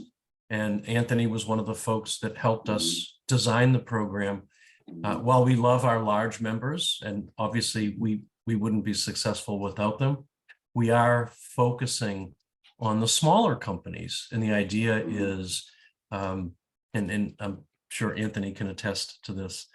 I: And Anthony was one of the folks that helped us design the program. While we love our large members, and obviously we wouldn't be successful without them, we are focusing on the smaller companies. And the idea is, and I'm sure Anthony can attest to this,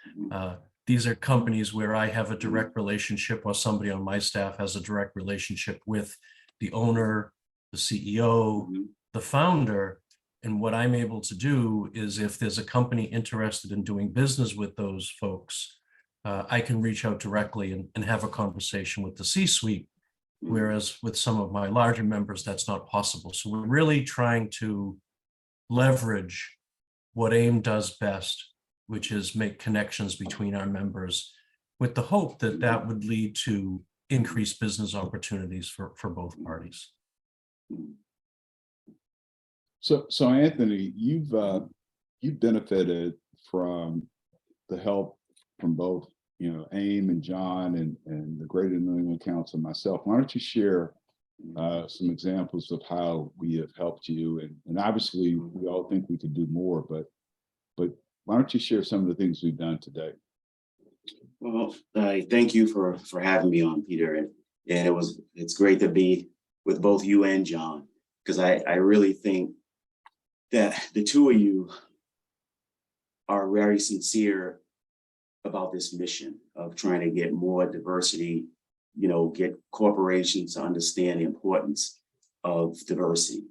I: these are companies where I have a direct relationship, or somebody on my staff has a direct relationship with the owner, the CEO, the founder. And what I'm able to do is, if there's a company interested in doing business with those folks, I can reach out directly and have a conversation with the C-suite, whereas with some of my larger members, that's not possible. So we're really trying to leverage what AIM does best, which is make connections between our members, with the hope that that would lead to increased business opportunities for both parties.
B: So Anthony, you've benefited from the help from both, AIM and John and the Greater New England Council and myself. Why don't you share some examples of how we have helped you? And obviously, we all think we could do more, but why don't you share some of the things we've done today?
J: Well, thank you for having me on, Peter, and it's great to be with both you and John, because I really think that the two of you are very sincere about this mission of trying to get more diversity, get corporations to understand the importance of diversity.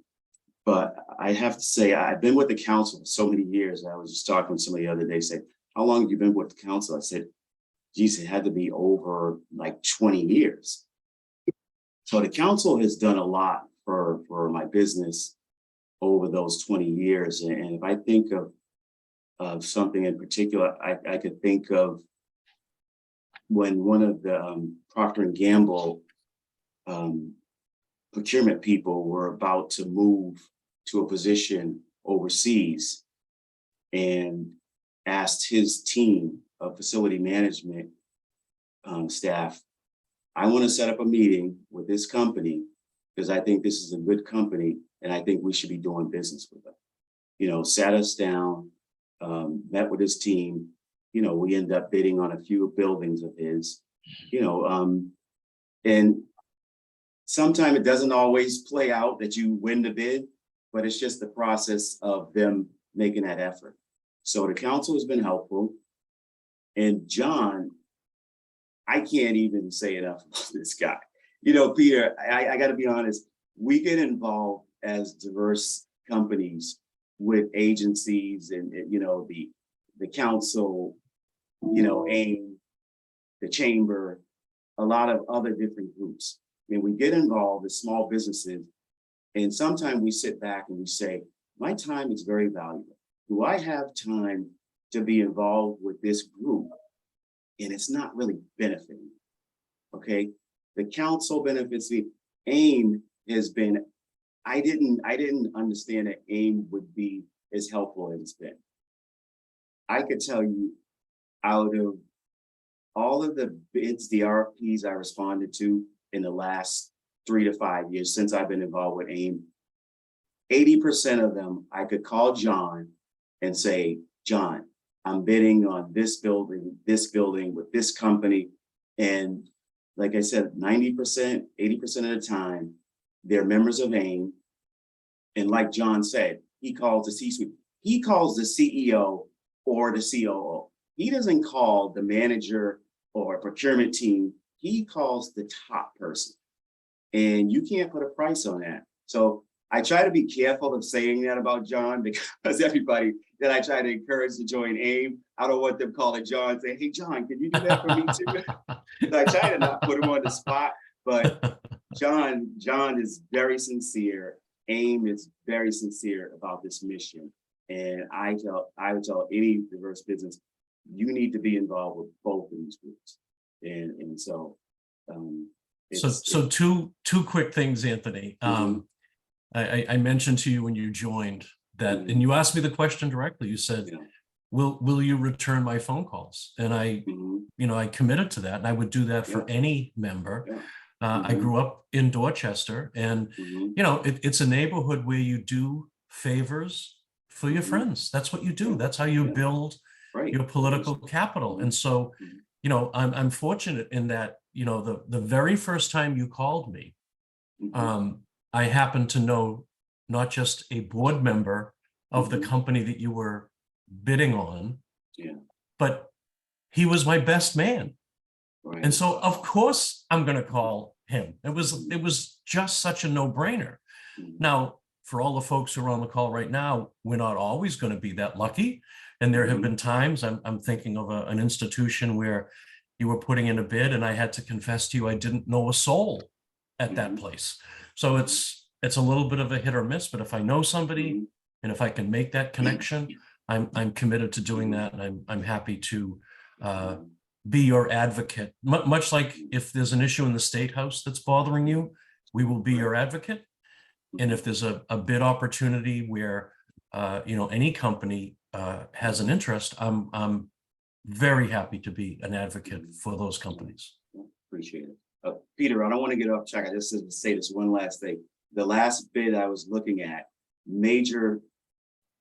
J: But I have to say, I've been with the council for so many years. I was just talking to somebody the other day, saying, how long have you been with the council? I said, geez, it had to be over like 20 years. So the council has done a lot for my business over those 20 years. And if I think of something in particular, I could think of when one of the Procter & Gamble procurement people were about to move to a position overseas, and asked his team of facility management staff, I want to set up a meeting with this company because I think this is a good company and I think we should be doing business with them. Sat us down, met with his team. We end up bidding on a few buildings of his, and sometimes it doesn't always play out that you win the bid, but it's just the process of them making that effort. So the council has been helpful. And John, I can't even say enough about this guy. You know, Peter, I got to be honest, we get involved as diverse companies with agencies and you know, the council, you know, AIM, the chamber, a lot of other different groups. And we get involved as small businesses. And sometimes we sit back and we say, my time is very valuable. Do I have time to be involved with this group? And it's not really benefiting. Okay. The council benefits me. AIM has been, I didn't understand that AIM would be as helpful as it's been. I could tell you, out of all of the bids, the RFPs I responded to in the last 3 to 5 years since I've been involved with AIM, 80% of them, I could call John and say, John, I'm bidding on this building with this company. And like I said, 90%, 80% of the time, they're members of AIM. And like John said, he calls the C-suite. He calls the CEO or the COO. He doesn't call the manager or procurement team. He calls the top person. And you can't put a price on that. So I try to be careful of saying that about John, because everybody that I try to encourage to join AIM, I don't want them calling John and saying, hey, John, can you do that for me too? So I try to not put him on the spot, but John is very sincere. AIM is very sincere about this mission. And I would tell any diverse business, you need to be involved with both of these groups. And so,
I: so two quick things, Anthony. I mentioned to you when you joined that, and you asked me the question directly. You said, will you return my phone calls? And I, you know, I committed to that, and I would do that for any member. I grew up in Dorchester, and you know, it's a neighborhood where you do favors for your friends. That's what you do. That's how you build your political capital. And so, you know, I'm fortunate in that, you know, the very first time you called me, I happened to know not just a board member of the company that you were bidding on, but he was my best man. And so of course I'm going to call him. It was just such a no-brainer. Now, for all the folks who are on the call right now, we're not always going to be that lucky. And there have been times, I'm thinking of an institution where you were putting in a bid and I had to confess to you, I didn't know a soul at that place. So it's a little bit of a hit or miss, but if I know somebody and if I can make that connection, I'm committed to doing that. And I'm happy to be your advocate. Much like if there's an issue in the State House that's bothering you, we will be your advocate. And if there's a bid opportunity where, you know, any company has an interest, I'm very happy to be an advocate for those companies.
J: Appreciate it. Peter, I don't want to get off track. I just to say this one last thing. The last bid I was looking at, major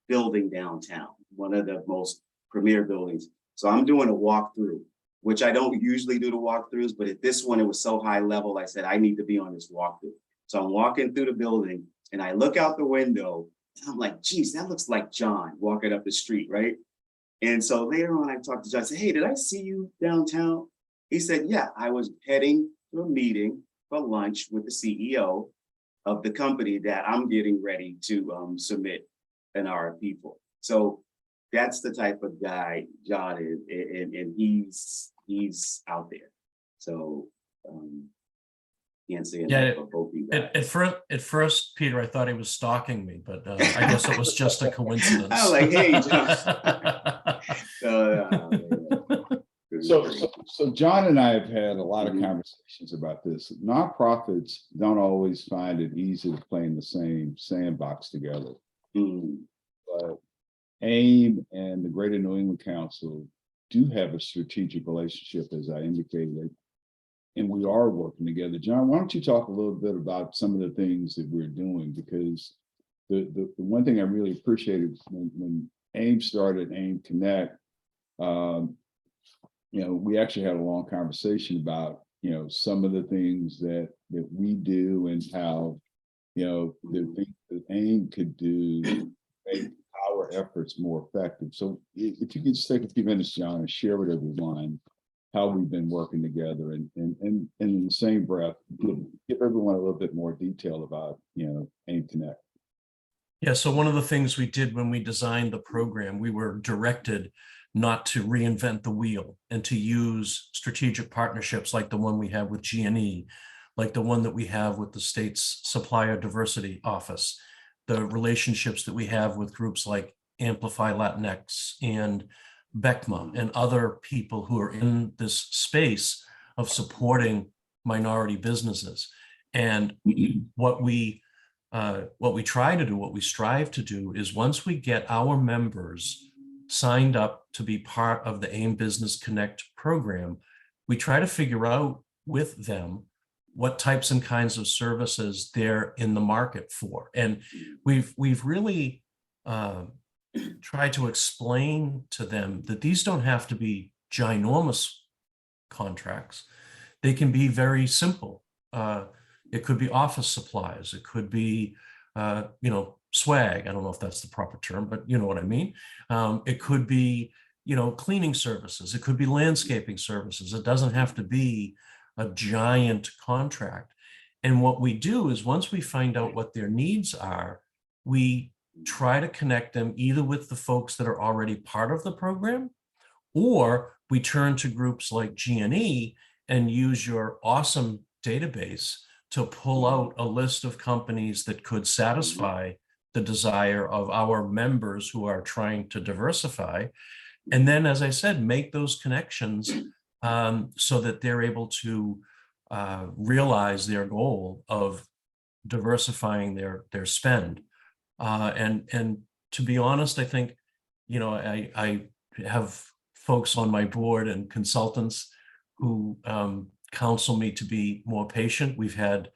J: building downtown, one of the most premier buildings. So I'm doing a walkthrough, which I don't usually do the walkthroughs, but at this one, it was so high level, I said, I need to be on this walkthrough. So I'm walking through the building and I look out the window and I'm like, geez, that looks like John walking up the street, right? And so later on, I talked to John, I said, hey, did I see you downtown? He said, yeah, I was heading to a meeting for lunch with the CEO of the company that I'm getting ready to submit an RFP for. So that's the type of guy John is, and he's out there. So can't say enough for both of you guys.
I: At first, Peter, I thought he was stalking me, but I guess it was just a coincidence.
J: I was like, hey, John.
B: So John and I have had a lot of conversations about this. Nonprofits don't always find it easy to play in the same sandbox together. But AIM and the Greater New England Council do have a strategic relationship, as I indicated, and we are working together. John, why don't you talk a little bit about some of the things that we're doing? Because the one thing I really appreciated when AIM started, AIM Connect, you know, we actually had a long conversation about, you know, some of the things that that we do and how, the things that AIM could do to make our efforts more effective. So if you could just take a few minutes, John, and share with everyone how we've been working together and in the same breath, give everyone a little bit more detail about, AIM Connect.
I: Yeah, so one of the things we did when we designed the program, we were directed not to reinvent the wheel and to use strategic partnerships like the one we have with GNE, like the one that we have with the state's Supplier Diversity Office, the relationships that we have with groups like Amplify Latinx and BECMA and other people who are in this space of supporting minority businesses. And what we try to do, what we strive to do is once we get our members signed up to be part of the AIM Business Connect program, we try to figure out with them what types and kinds of services they're in the market for. And we've really tried to explain to them that these don't have to be ginormous contracts. They can be very simple. It could be office supplies. It could be, swag. I don't know if that's the proper term, but you know what I mean. It could be, cleaning services. It could be landscaping services. It doesn't have to be a giant contract. And what we do is once we find out what their needs are, we try to connect them either with the folks that are already part of the program, or we turn to groups like GNE and use your awesome database to pull out a list of companies that could satisfy the desire of our members who are trying to diversify. And then, as I said, make those connections so that they're able to realize their goal of diversifying their spend. And to be honest, I think, I have folks on my board and consultants who counsel me to be more patient. We've had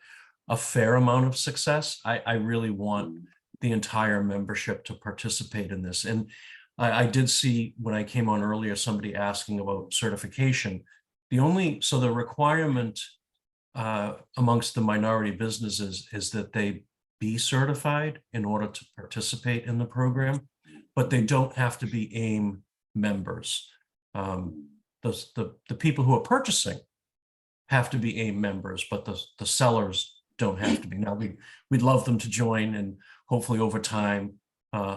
I: a fair amount of success. I really want the entire membership to participate in this. And I did see when I came on earlier, somebody asking about certification. So the requirement amongst the minority businesses is that they be certified in order to participate in the program, but they don't have to be AIM members. The people who are purchasing have to be AIM members, but the sellers don't have to be. Now, we'd love them to join, and hopefully over time,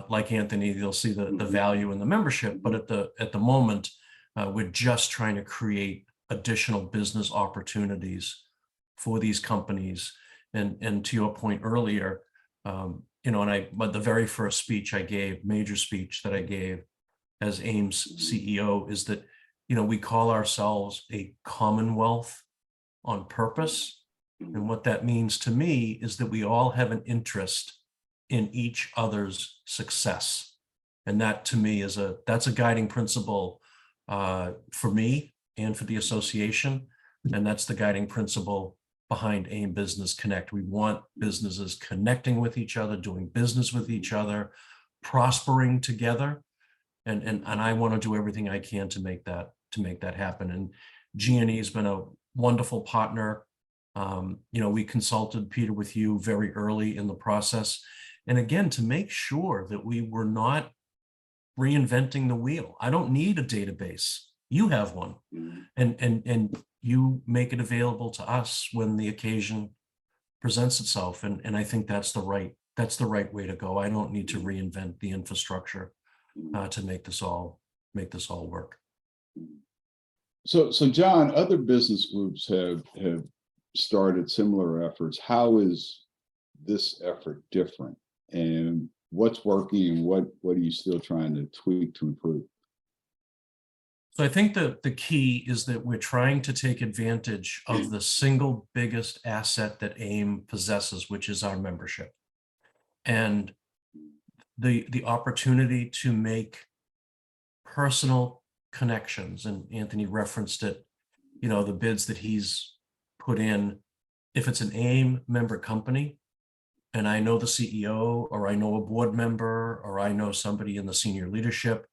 I: like Anthony, they'll see the value in the membership. But at the moment, we're just trying to create additional business opportunities for these companies. And to your point earlier, but the very first speech I gave, major speech that I gave as AIM's CEO, is that, we call ourselves a commonwealth on purpose. And what that means to me is that we all have an interest in each other's success. And that to me that's a guiding principle for me and for the association. And that's the guiding principle behind AIM Business Connect. We want businesses connecting with each other, doing business with each other, prospering together. And I want to do everything I can to make that happen. And GNE has been a wonderful partner. We consulted, Peter, with you very early in the process. And again, to make sure that we were not reinventing the wheel. I don't need a database. You have one. And you make it available to us when the occasion presents itself. And I think that's the right way to go. I don't need to reinvent the infrastructure to make this all work.
B: So John, other business groups have started similar efforts. How is this effort different? And what's working and what are you still trying to tweak to improve?
I: So I think that the key is that we're trying to take advantage of the single biggest asset that AIM possesses, which is our membership. And the opportunity to make personal connections, and Anthony referenced it, the bids that he's put in. If it's an AIM member company, and I know the CEO, or I know a board member, or I know somebody in the senior leadership,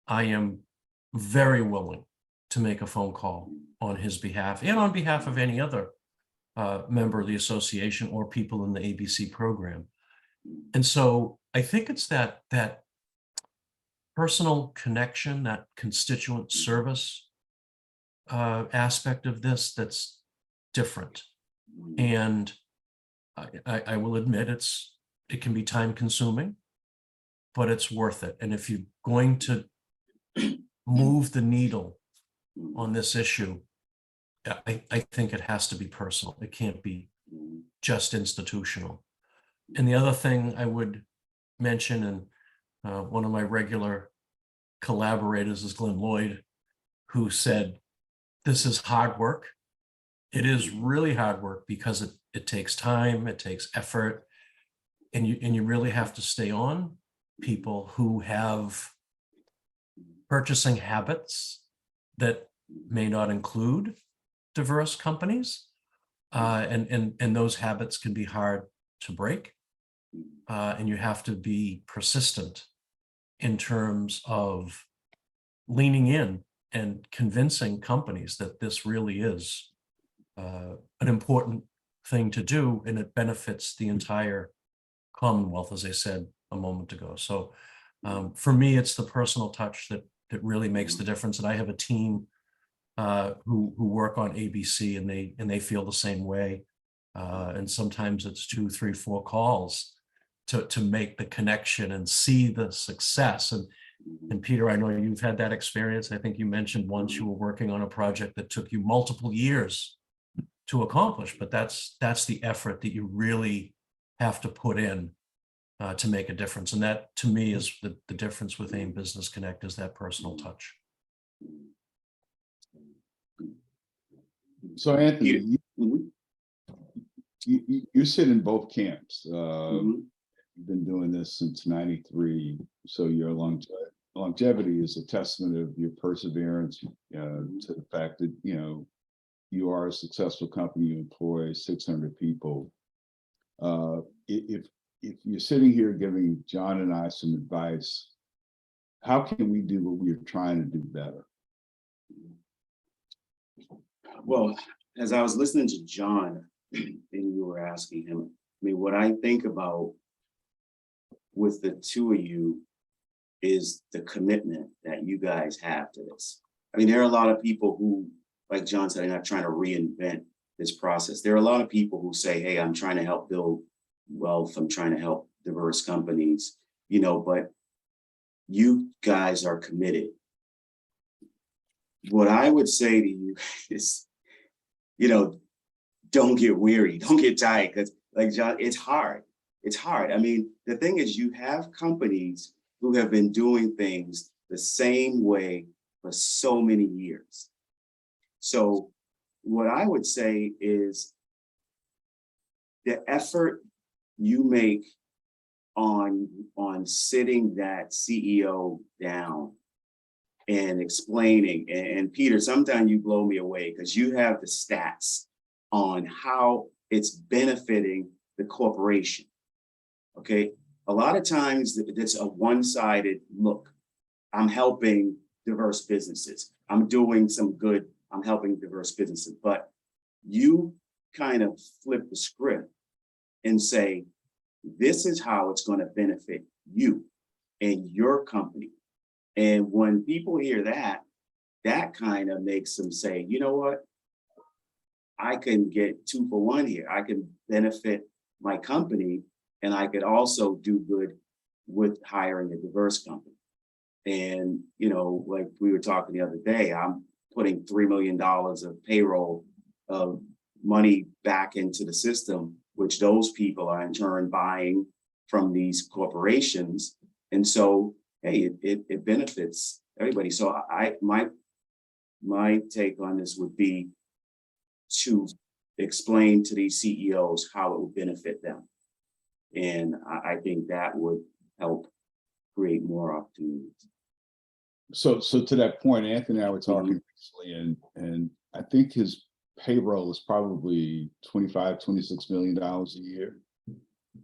I: I am very willing to make a phone call on his behalf and on behalf of any other member of the association or people in the ABC program. And so I think it's that personal connection, that constituent service aspect of this that's different. And I will admit it can be time consuming, but it's worth it. And if you're going to move the needle on this issue, I think it has to be personal. It can't be just institutional. And the other thing I would mention, and one of my regular collaborators is Glenn Lloyd, who said, this is hard work. It is really hard work because it takes time, it takes effort, and you really have to stay on people who have purchasing habits that may not include diverse companies, and those habits can be hard to break, and you have to be persistent in terms of leaning in and convincing companies that this really is an important thing to do, and it benefits the entire Commonwealth, as I said a moment ago. So for me, it's the personal touch that really makes the difference. And I have a team who work on ABC, and they feel the same way. And sometimes it's 2, 3, 4 calls to make the connection and see the success. And Peter, I know you've had that experience. I think you mentioned once you were working on a project that took you multiple years to accomplish, but that's the effort that you really have to put in to make a difference. And that, to me, is the difference with AIM Business Connect, is that personal touch.
B: So Anthony, you sit in both camps. You've been doing this since '93, so your longevity is a testament of your perseverance to the fact that you are a successful company. You employ 600 people. If you're sitting here giving John and I some advice, how can we do what we're trying to do better?
J: Well, as I was listening to John and you were asking him, I mean, what I think about with the two of you is the commitment that you guys have to this. I mean, there are a lot of people who, like John said, are not trying to reinvent this process. There are a lot of people who say, hey, I'm trying to help build wealth. I'm trying to help diverse companies, but you guys are committed. What I would say to you is, don't get weary, don't get tired, because like John, it's hard. It's hard. I mean, the thing is, you have companies who have been doing things the same way for so many years. So what I would say is the effort you make on sitting that CEO down and explaining, and Peter, sometimes you blow me away because you have the stats on how it's benefiting the corporation. Okay, a lot of times it's a one-sided look. I'm helping diverse businesses. I'm doing some good. I'm helping diverse businesses. But you kind of flip the script and say, this is how it's going to benefit you and your company. And when people hear that, that kind of makes them say, you know what? I can get 2 for 1 here. I can benefit my company, and I could also do good with hiring a diverse company. And, like we were talking the other day, I'm putting $3 million of payroll of money back into the system, which those people are in turn buying from these corporations. And so, hey, it benefits everybody. So my take on this would be to explain to these CEOs how it would benefit them. And I think that would help create more opportunities.
B: So to that point, Anthony and I were talking recently, and I think his payroll is probably $25-26 million a year.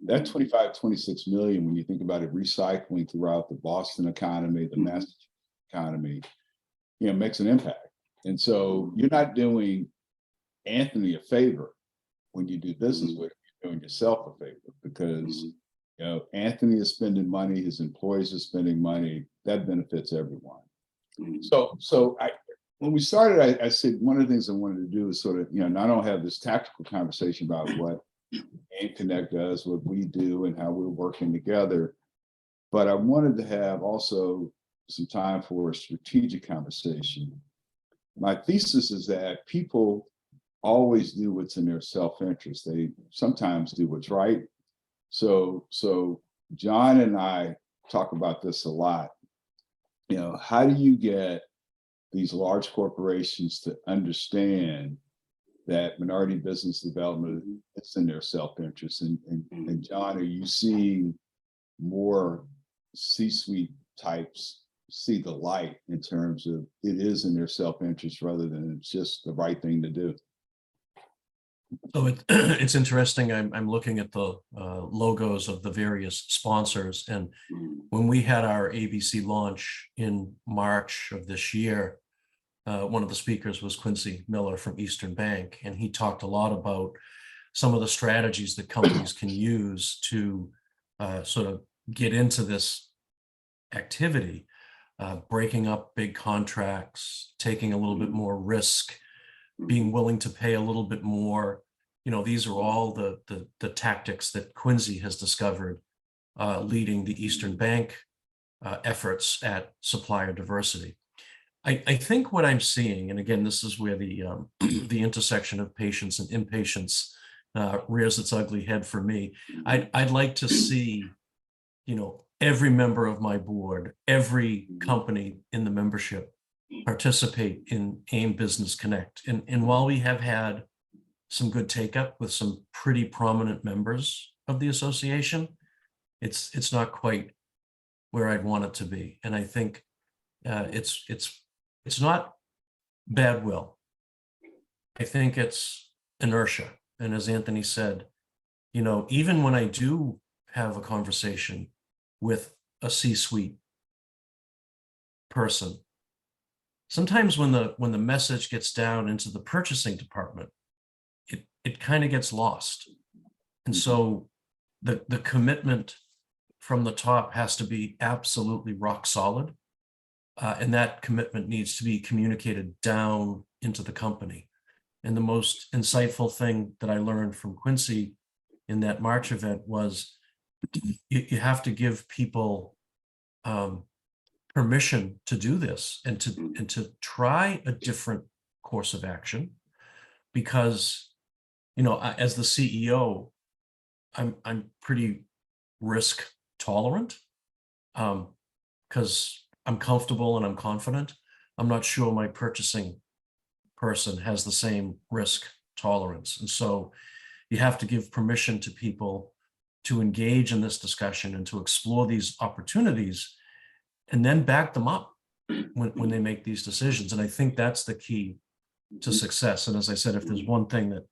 B: That 25-26 million, when you think about it recycling throughout the Boston economy, the Massachusetts economy, makes an impact. And so you're not doing Anthony a favor when you do business with them, you're doing yourself a favor because, you know, Anthony is spending money, his employees are spending money, that benefits everyone. So when we started, I said, one of the things I wanted to do is sort of, you know, not only have this tactical conversation about what AimConnect does, what we do and how we're working together, but I wanted to have also some time for a strategic conversation. My thesis is that people always do what's in their self-interest. They sometimes do what's right. So John and I talk about this a lot. You know, how do you get these large corporations to understand that minority business development is in their self-interest? And John, are you seeing more C-suite types see the light in terms of it is in their self-interest rather than it's just the right thing to do?
I: So it's interesting. I'm looking at the logos of the various sponsors. And when we had our ABC launch in March of this year, one of the speakers was Quincy Miller from Eastern Bank. And he talked a lot about some of the strategies that companies can use to sort of get into this activity, breaking up big contracts, taking a little bit more risk, being willing to pay a little bit more. You know, these are all the tactics that Quincy has discovered leading the Eastern Bank efforts at supplier diversity. I think what I'm seeing, and again, this is where the intersection of patience and impatience rears its ugly head for me. I'd like to see, you know, every member of my board, every company in the membership participate in AIM Business Connect. And while we have had some good take up with some pretty prominent members of the association, it's not quite where I'd want it to be. And I think it's not bad will. I think it's inertia. And as Anthony said, you know, even when I do have a conversation with a C-suite person, sometimes when the message gets down into the purchasing department, it kind of gets lost. And so the commitment from the top has to be absolutely rock solid. And that commitment needs to be communicated down into the company. And the most insightful thing that I learned from Quincy in that March event was you have to give people permission to do this and to try a different course of action, because, you know, as the CEO, I'm pretty risk tolerant because I'm comfortable and I'm confident. I'm not sure my purchasing person has the same risk tolerance. And so you have to give permission to people to engage in this discussion and to explore these opportunities and then back them up when they make these decisions. And I think that's the key to success. And as I said, if there's one thing that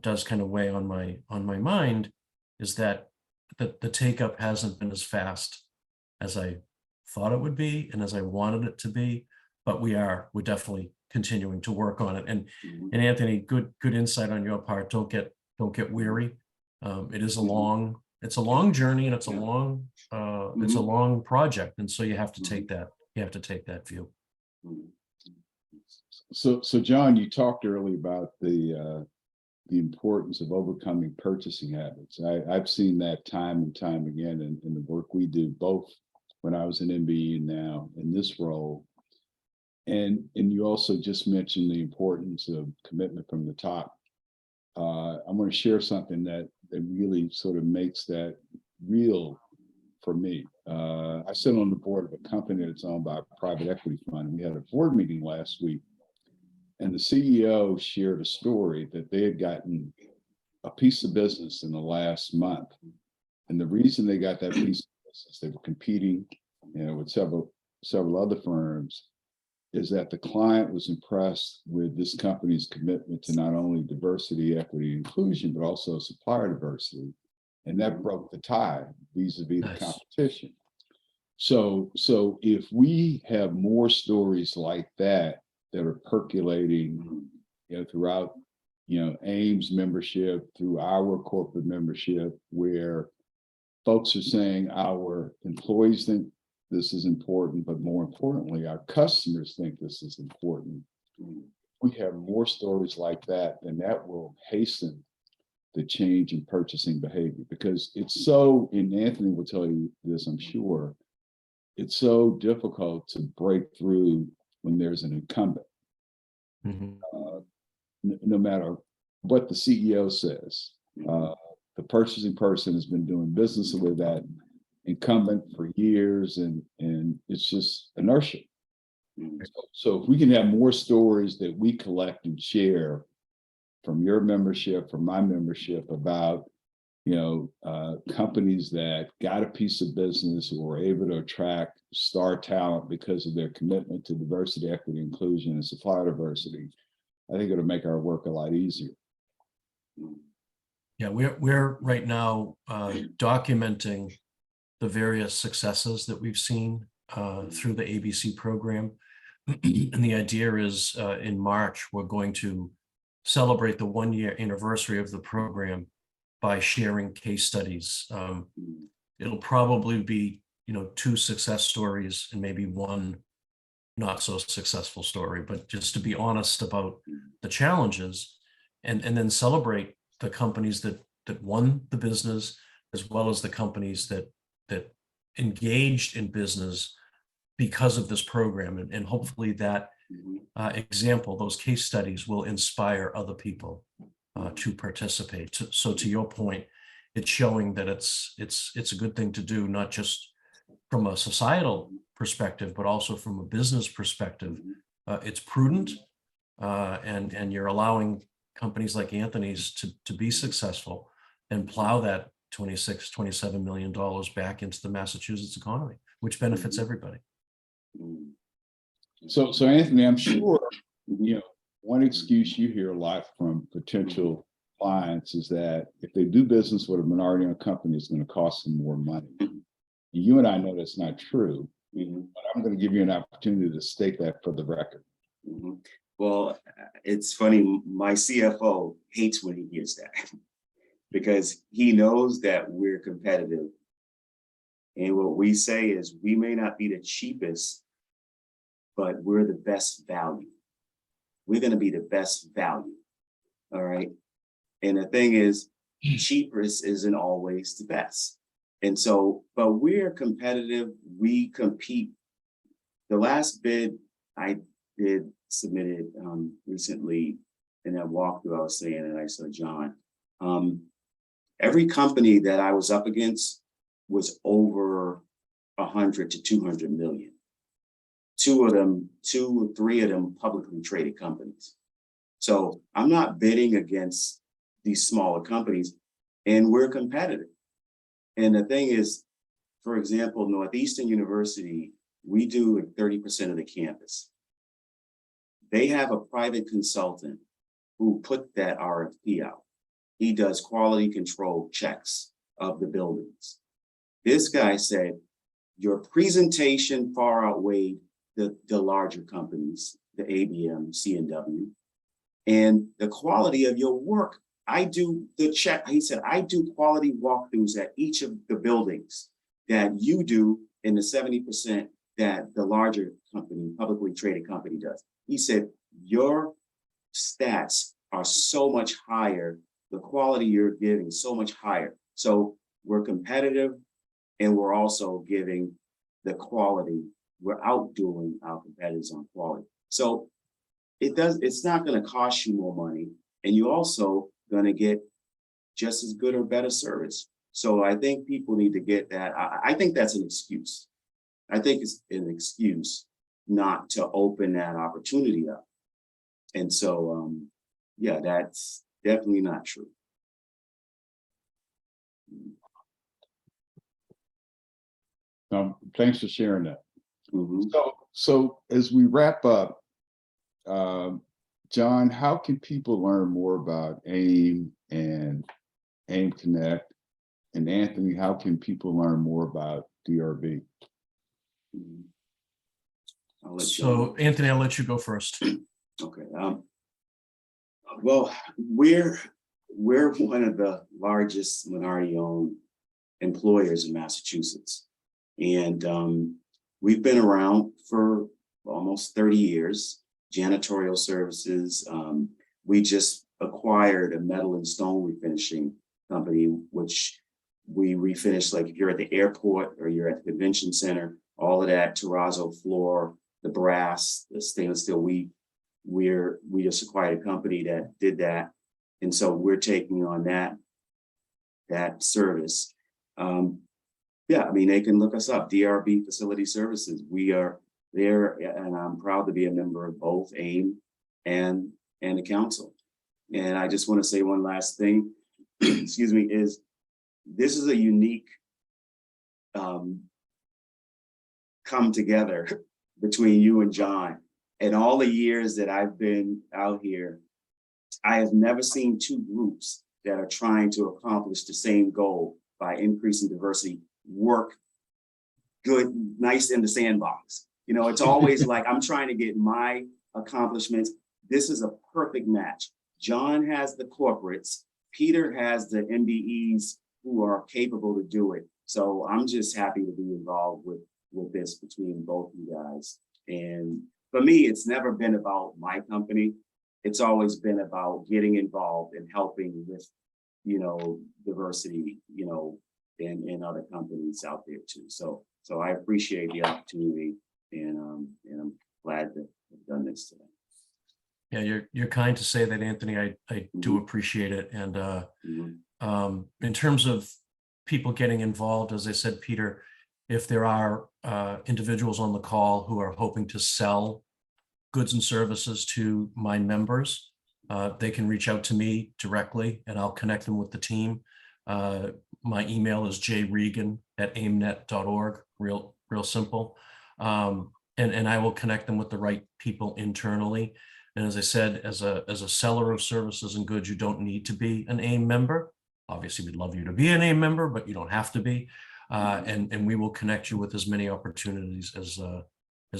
I: does kind of weigh on my mind, is that the take up hasn't been as fast as I thought it would be and as I wanted it to be, but we're definitely continuing to work on it. And Anthony, good insight on your part. Don't get weary. It is a long journey, and it's a long project, and so you have to take that view.
B: So John, you talked earlier about the importance of overcoming purchasing habits. I've seen that time and time again in the work we do, both when I was in MBE and now in this role. And you also just mentioned the importance of commitment from the top. I'm going to share something that really sort of makes that real for me. I sit on the board of a company that's owned by a private equity fund. We had a board meeting last week, and the CEO shared a story that they had gotten a piece of business in the last month. And the reason they got that piece of business, they were competing, with several other firms, is that the client was impressed with this company's commitment to not only diversity, equity, inclusion, but also supplier diversity. And that broke the tie vis-a-vis the competition. So if we have more stories like that are percolating, throughout, Ames membership, through our corporate membership, where folks are saying our employees think this is important, but more importantly, our customers think this is important. We have more stories like that, and that will hasten the change in purchasing behavior, because it's so, and Anthony will tell you this, I'm sure, it's so difficult to break through when there's an incumbent. No matter what the CEO says, the purchasing person has been doing business with that incumbent for years, and it's just inertia. So if we can have more stories that we collect and share from your membership, from my membership, about companies that got a piece of business or were able to attract star talent because of their commitment to diversity, equity, inclusion, and supplier diversity, I think it'll make our work a lot easier.
I: Yeah, we're right now documenting the various successes that we've seen through the ABC program. And the idea is in March, we're going to celebrate the 1-year anniversary of the program by sharing case studies. It'll probably be, 2 success stories and maybe 1 not so successful story, but just to be honest about the challenges, and then celebrate the companies that won the business, as well as the companies that engaged in business because of this program. And hopefully that example, those case studies, will inspire other people to participate. So to your point, it's showing that it's a good thing to do, not just from a societal perspective, but also from a business perspective. It's prudent, and you're allowing companies like Anthony's to be successful and plow that $27 million back into the Massachusetts economy, which benefits everybody.
B: So Anthony, I'm sure, one excuse you hear a lot from potential clients is that if they do business with a minority-owned company, it's going to cost them more money. You and I know that's not true, but I'm going to give you an opportunity to state that for the record.
J: Well, it's funny, my CFO hates when he hears that because he knows that we're competitive. And what we say is, we may not be the cheapest, but we're the best value. We're going to be the best value. All right. And the thing is, cheapest isn't always the best. And so, but we're competitive. We compete. The last bid I did submitted recently in that walkthrough, I was saying, and I said, John, every company that I was up against was over 100 to 200 million. 2 or 3 of them publicly traded companies. So I'm not bidding against these smaller companies, and we're competitive. And the thing is, for example, Northeastern University, we do like 30% of the campus. They have a private consultant who put that RFP out. He does quality control checks of the buildings. This guy said, your presentation far outweighed the larger companies, the ABM, C&W, and the quality of your work. I do the check. He said, I do quality walkthroughs at each of the buildings that you do in the 70% that the larger company, publicly traded company does. He said, your stats are so much higher. The quality you're giving is so much higher. So we're competitive, and we're also giving the quality. We're outdoing our competitors on quality. So it's not going to cost you more money, and you also going to get just as good or better service. So I think people need to get that. I think that's an excuse. I think it's an excuse not to open that opportunity up. And so, yeah, that's definitely not true.
B: Thanks for sharing that. So as we wrap up, John, how can people learn more about AIM and AIM Connect? And Anthony, how can people learn more about DRB?
I: So Anthony, I'll let you go first.
J: Okay. Well, we're one of the largest minority-owned employers in Massachusetts. And we've been around for almost 30 years, janitorial services. We just acquired a metal and stone refinishing company, which we refinish, like if you're at the airport or you're at the convention center, all of that terrazzo floor, the brass, the stainless steel, we just acquired a company that did that. And so we're taking on that service. Yeah, I mean, they can look us up, DRB Facility Services. We are there, and I'm proud to be a member of both AIM and the council. And I just want to say one last thing, excuse me, is this is a unique come together between you and John. In all the years that I've been out here, I have never seen two groups that are trying to accomplish the same goal by increasing diversity work good, nice in the sandbox. You know, it's always like I'm trying to get my accomplishments. This is a perfect match. John has the corporates, Peter has the MBEs who are capable to do it. So I'm just happy to be involved with this between both you guys. And for me, it's never been about my company. It's always been about getting involved and helping with, you know, diversity, you know, in other companies out there too. So I appreciate the opportunity, and I'm glad to have done this today.
I: Yeah, you're kind to say that, Anthony. I do appreciate it. And in terms of people getting involved, as I said, Peter, if there are individuals on the call who are hoping to sell goods and services to my members, they can reach out to me directly and I'll connect them with the team. My email is jregan@aimnet.org, real simple. And I will connect them with the right people internally. And as I said, as a seller of services and goods, you don't need to be an AIM member. Obviously, we'd love you to be an AIM member, but you don't have to be. And we will connect you with as many opportunities as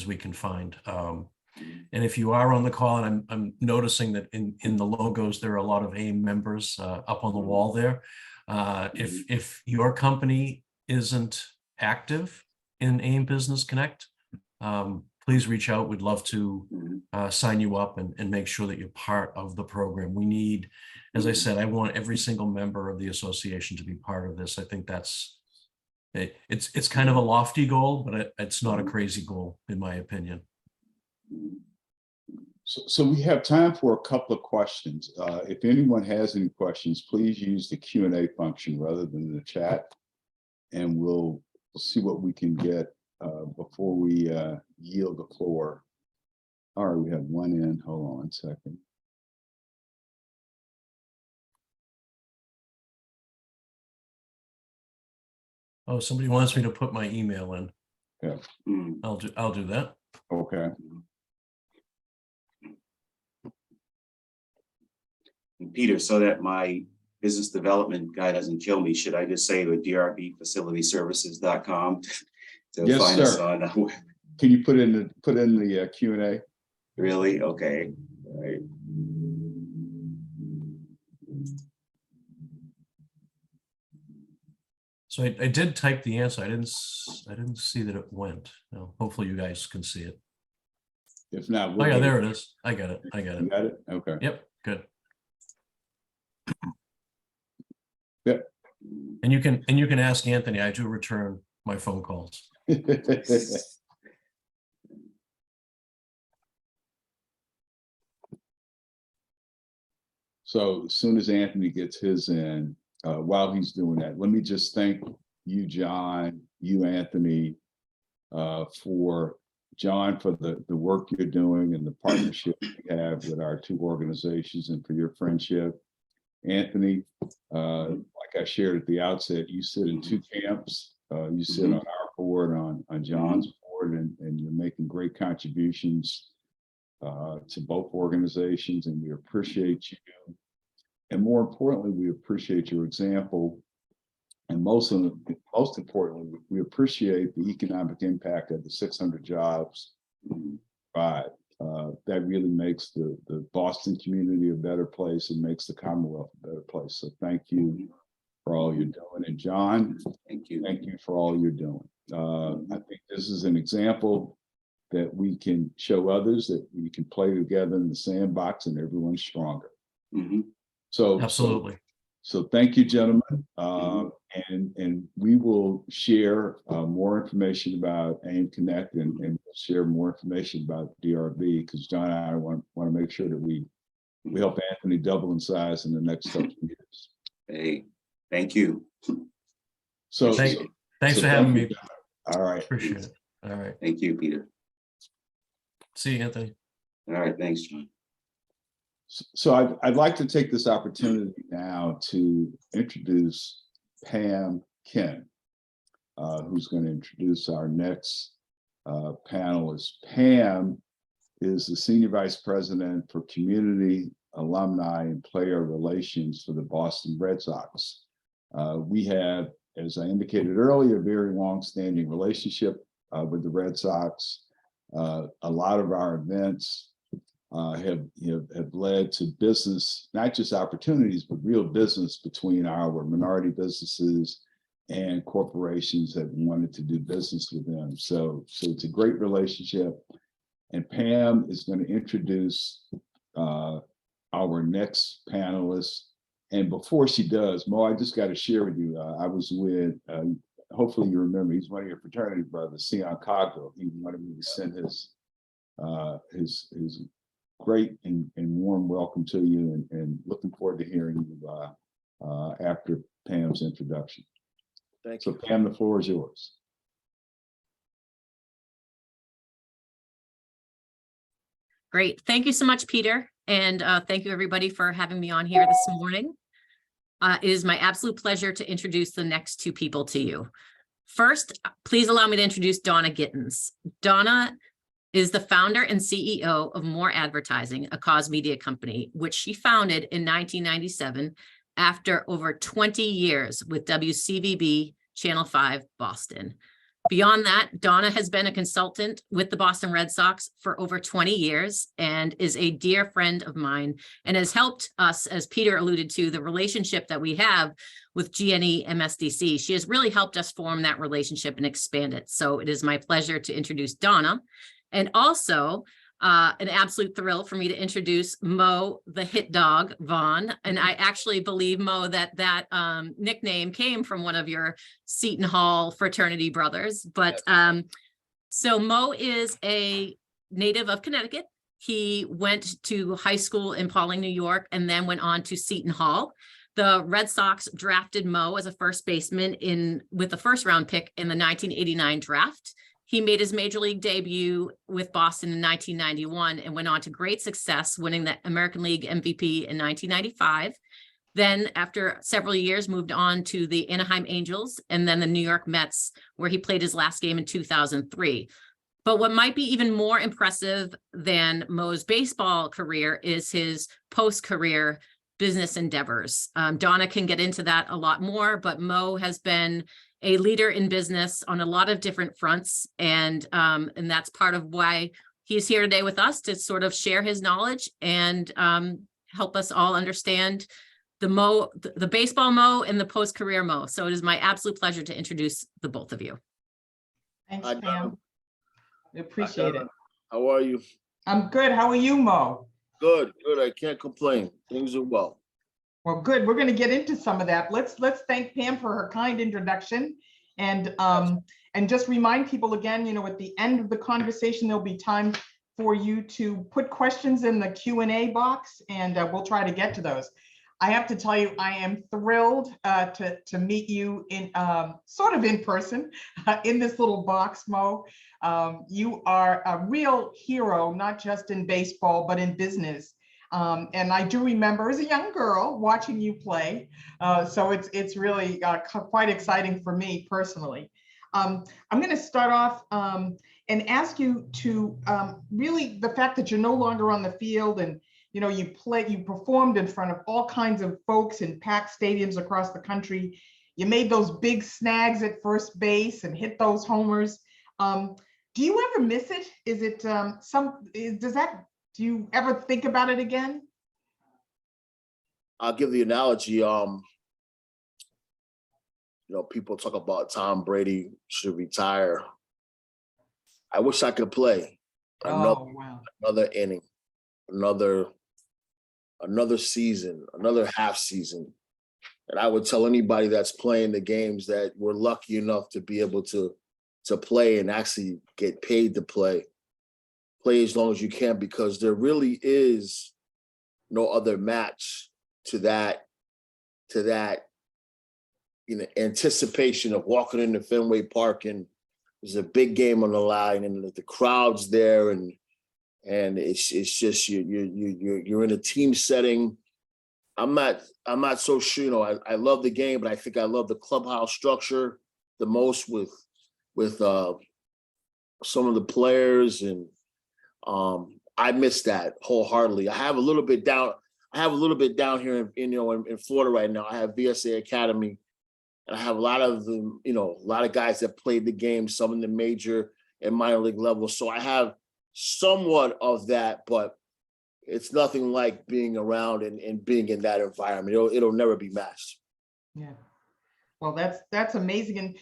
I: we can find. And if you are on the call, and I'm noticing that in the logos, there are a lot of AIM members up on the wall there. If your company isn't active in AIM Business Connect, please reach out. We'd love to sign you up and make sure that you're part of the program. We need, as I said, I want every single member of the association to be part of this. I think it's kind of a lofty goal, but it's not a crazy goal, in my opinion.
B: So we have time for a couple of questions. If anyone has any questions, please use the Q&A function rather than the chat, and we'll see what we can get before we yield the floor. All right, we have one in. Hold on a second.
I: Oh, somebody wants me to put my email in.
B: Yeah.
I: I'll do that.
B: Okay.
J: And Peter, so that my business development guy doesn't kill me, should I just say the drbfacilityservices.com to
B: Yes,
J: find
B: sir.
J: us on?
B: Can you put in the Q&A?
J: Really? Okay. All right.
I: So I did type the answer. I didn't see that it went. No, hopefully you guys can see it.
B: If not,
I: Oh yeah, there it is. I got it.
B: You got it? Okay.
I: Yep, good.
B: Yep.
I: And you can ask Anthony. I do return my phone calls.
B: So as soon as Anthony gets his in, while he's doing that, let me just thank you, John, you, Anthony, for John, for the work you're doing and the partnership we have with our two organizations, and for your friendship. Anthony, like I shared at the outset, you sit in two camps. You sit on our board, on John's board, and you're making great contributions to both organizations, and we appreciate you. And more importantly, we appreciate your example. And most importantly, we appreciate the economic impact of the 600 jobs provide. that really makes the Boston community a better place and makes the Commonwealth a better place. So thank you for all you're doing. And John,
J: Thank you.
B: thank you for all you're doing. I think this is an example that we can show others that we can play together in the sandbox and everyone's stronger.
J: Mhm.
B: So
I: Absolutely.
B: So thank you, gentlemen. And we will share more information about AIM Connect and we'll share more information about DRB because John and I want to make sure that we help Anthony double in size in the next couple of years.
J: Hey, thank you.
B: So
I: Thanks
B: so
I: for having
B: thank
I: me.
B: you. All right.
I: Appreciate it. All right.
J: Thank you, Peter.
I: See you, Anthony.
J: All right, thanks, John.
B: So I'd like to take this opportunity now to introduce Pam Ken, who's going to introduce our next panelist. Pam is the Senior Vice President for Community, Alumni, and Player Relations for the Boston Red Sox. We have, as I indicated earlier, a very long-standing relationship with the Red Sox. A lot of our events have led to business, not just opportunities, but real business between our minority businesses and corporations that wanted to do business with them. So it's a great relationship. And Pam is going to introduce our next panelist. And before she does, Mo, I just got to share with you, I was with, hopefully you remember, he's one of your fraternity brothers, Sion Cogdell. He wanted me to send his great and warm welcome to you and looking forward to hearing you after Pam's introduction.
K: Thank
B: So
K: you.
B: Pam, the floor is yours.
L: Great. Thank you so much, Peter. And thank you everybody for having me on here this morning. It is my absolute pleasure to introduce the next two people to you. First, please allow me to introduce Donna Gittens. Donna is the founder and CEO of More Advertising, a cause media company, which she founded in 1997 after over 20 years with WCVB Channel 5 Boston. Beyond that, Donna has been a consultant with the Boston Red Sox for over 20 years and is a dear friend of mine and has helped us, as Peter alluded to, the relationship that we have with GNE MSDC. She has really helped us form that relationship and expand it. So it is my pleasure to introduce Donna. And also an absolute thrill for me to introduce Mo, the hit dog, Vaughn. And I actually believe, Mo, that nickname came from one of your Seton Hall fraternity brothers. But so Mo is a native of Connecticut. He went to high school in Pawling, New York, and then went on to Seton Hall. The Red Sox drafted Mo as a first baseman with the first round pick in the 1989 draft. He made his major league debut with Boston in 1991 and went on to great success, winning the American League MVP in 1995. Then after several years, moved on to the Anaheim Angels and then the New York Mets, where he played his last game in 2003. But what might be even more impressive than Mo's baseball career is his post-career business endeavors. Donna can get into that a lot more, but Mo has been a leader in business on a lot of different fronts. And that's part of why he's here today with us, to sort of share his knowledge and help us all understand the baseball Mo and the post-career Mo. So it is my absolute pleasure to introduce the both of you.
K: Thanks,
M: Hi,
K: Pam.
M: Donna.
K: We appreciate it.
M: How are you?
K: I'm good. How are you, Mo?
M: Good, good. I can't complain. Things are well.
K: Well, good. We're going to get into some of that. Let's thank Pam for her kind introduction, and just remind people again, at the end of the conversation, there'll be time for you to put questions in the Q&A box, and we'll try to get to those. I have to tell you, I am thrilled to meet you in sort of in person in this little box, Mo. You are a real hero, not just in baseball, but in business. And I do remember as a young girl watching you play. So it's really quite exciting for me personally. I'm going to start off and ask you to really, the fact that you're no longer on the field and you performed in front of all kinds of folks in packed stadiums across the country. You made those big snags at first base and hit those homers. Do you ever miss it? Is it do you ever think about it again?
M: I'll give the analogy. People talk about Tom Brady should retire. I wish I could play
K: Oh, wow.
M: another inning, another season, another half season. And I would tell anybody that's playing the games that we're lucky enough to be able to play and actually get paid to play as long as you can, because there really is no other match to that anticipation of walking into Fenway Park and there's a big game on the line and the crowd's there and it's just you're in a team setting. I'm not so sure. I love the game, but I think I love the clubhouse structure the most with some of the players, and I miss that wholeheartely. I have a little bit down here in Florida right now. I have VSA Academy, and I have a lot of them, a lot of guys that played the game, some in the major and minor league level. So I have somewhat of that, but it's nothing like being around and being in that environment. It'll never be matched.
K: Yeah. Well, that's amazing. And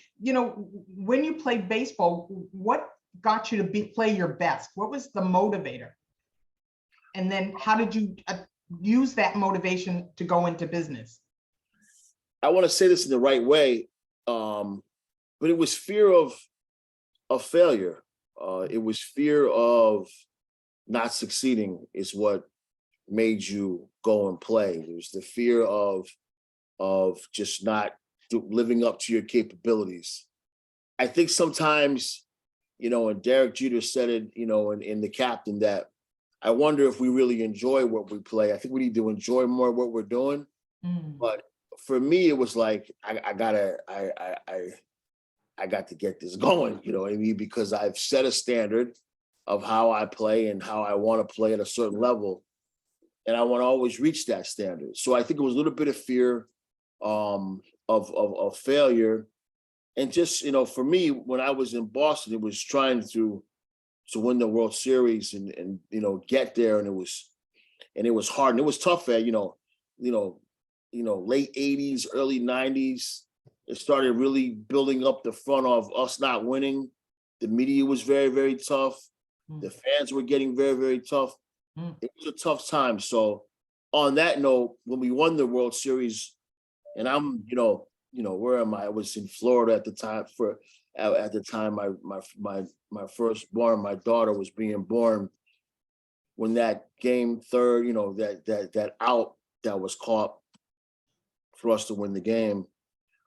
K: when you played baseball, what got you to play your best? What was the motivator? And then how did you use that motivation to go into business?
M: I want to say this in the right way, but it was fear of failure. It was fear of not succeeding is what made you go and play. It was the fear of just not living up to your capabilities. I think sometimes, and Derek Jeter said it, in The Captain, that I wonder if we really enjoy what we play. I think we need to enjoy more what we're doing. But for me, it was like, I got to get this going, you know what I mean? Because I've set a standard of how I play and how I want to play at a certain level. And I want to always reach that standard. So I think it was a little bit of fear of failure. And just, for me, when I was in Boston, it was trying to win the World Series and get there. And it was hard and it was tough at, late 80s, early 90s. It started really building up the front of us not winning. The media was very, very tough. The fans were getting very, very tough. It was a tough time. So on that note, when we won the World Series, and I'm, where am I? I was in Florida at the time. My firstborn, my daughter, was being born. When that game third, that out that was caught for us to win the game,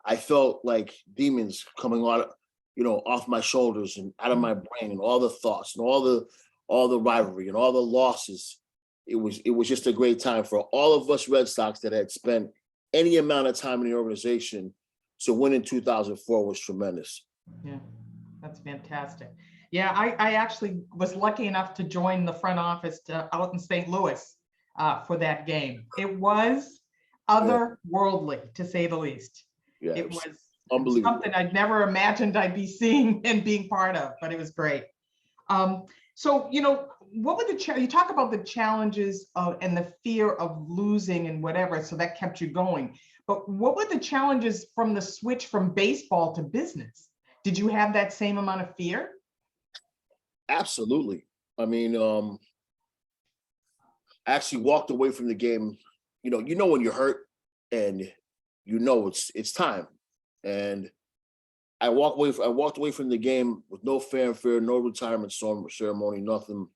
M: I felt like demons coming out, off my shoulders and out of my brain, and all the thoughts and all the rivalry and all the losses. It was just a great time for all of us Red Sox that had spent any amount of time in the organization. So winning 2004 was tremendous.
K: Yeah, that's fantastic. Yeah, I actually was lucky enough to join the front office out in St. Louis for that game. It was otherworldly, to say the least.
M: Yeah,
K: it was
M: unbelievable.
K: Something I'd never imagined I'd be seeing and being part of, but it was great. So, what were you talk about the challenges and the fear of losing and whatever, so that kept you going. But what were the challenges from the switch from baseball to business? Did you have that same amount of fear?
M: Absolutely. I mean, I actually walked away from the game. When you're hurt and it's time. And I walked away from the game with no fanfare, no retirement ceremony, nothing.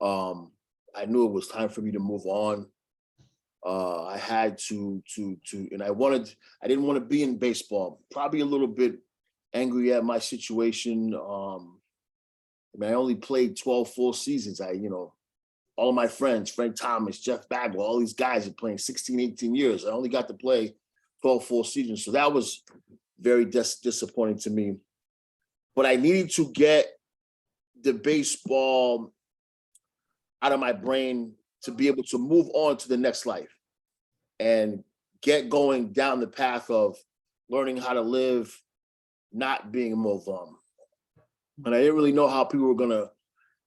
M: I knew it was time for me to move on. I had to, and I didn't want to be in baseball. Probably a little bit angry at my situation. I only played 12 full seasons. All of my friends, Frank Thomas, Jeff Bagwell, all these guys are playing 16, 18 years. I only got to play 12 full seasons. So that was very disappointing to me. But I needed to get the baseball out of my brain to be able to move on to the next life and get going down the path of learning how to live, not being moved on. And I didn't really know how people were gonna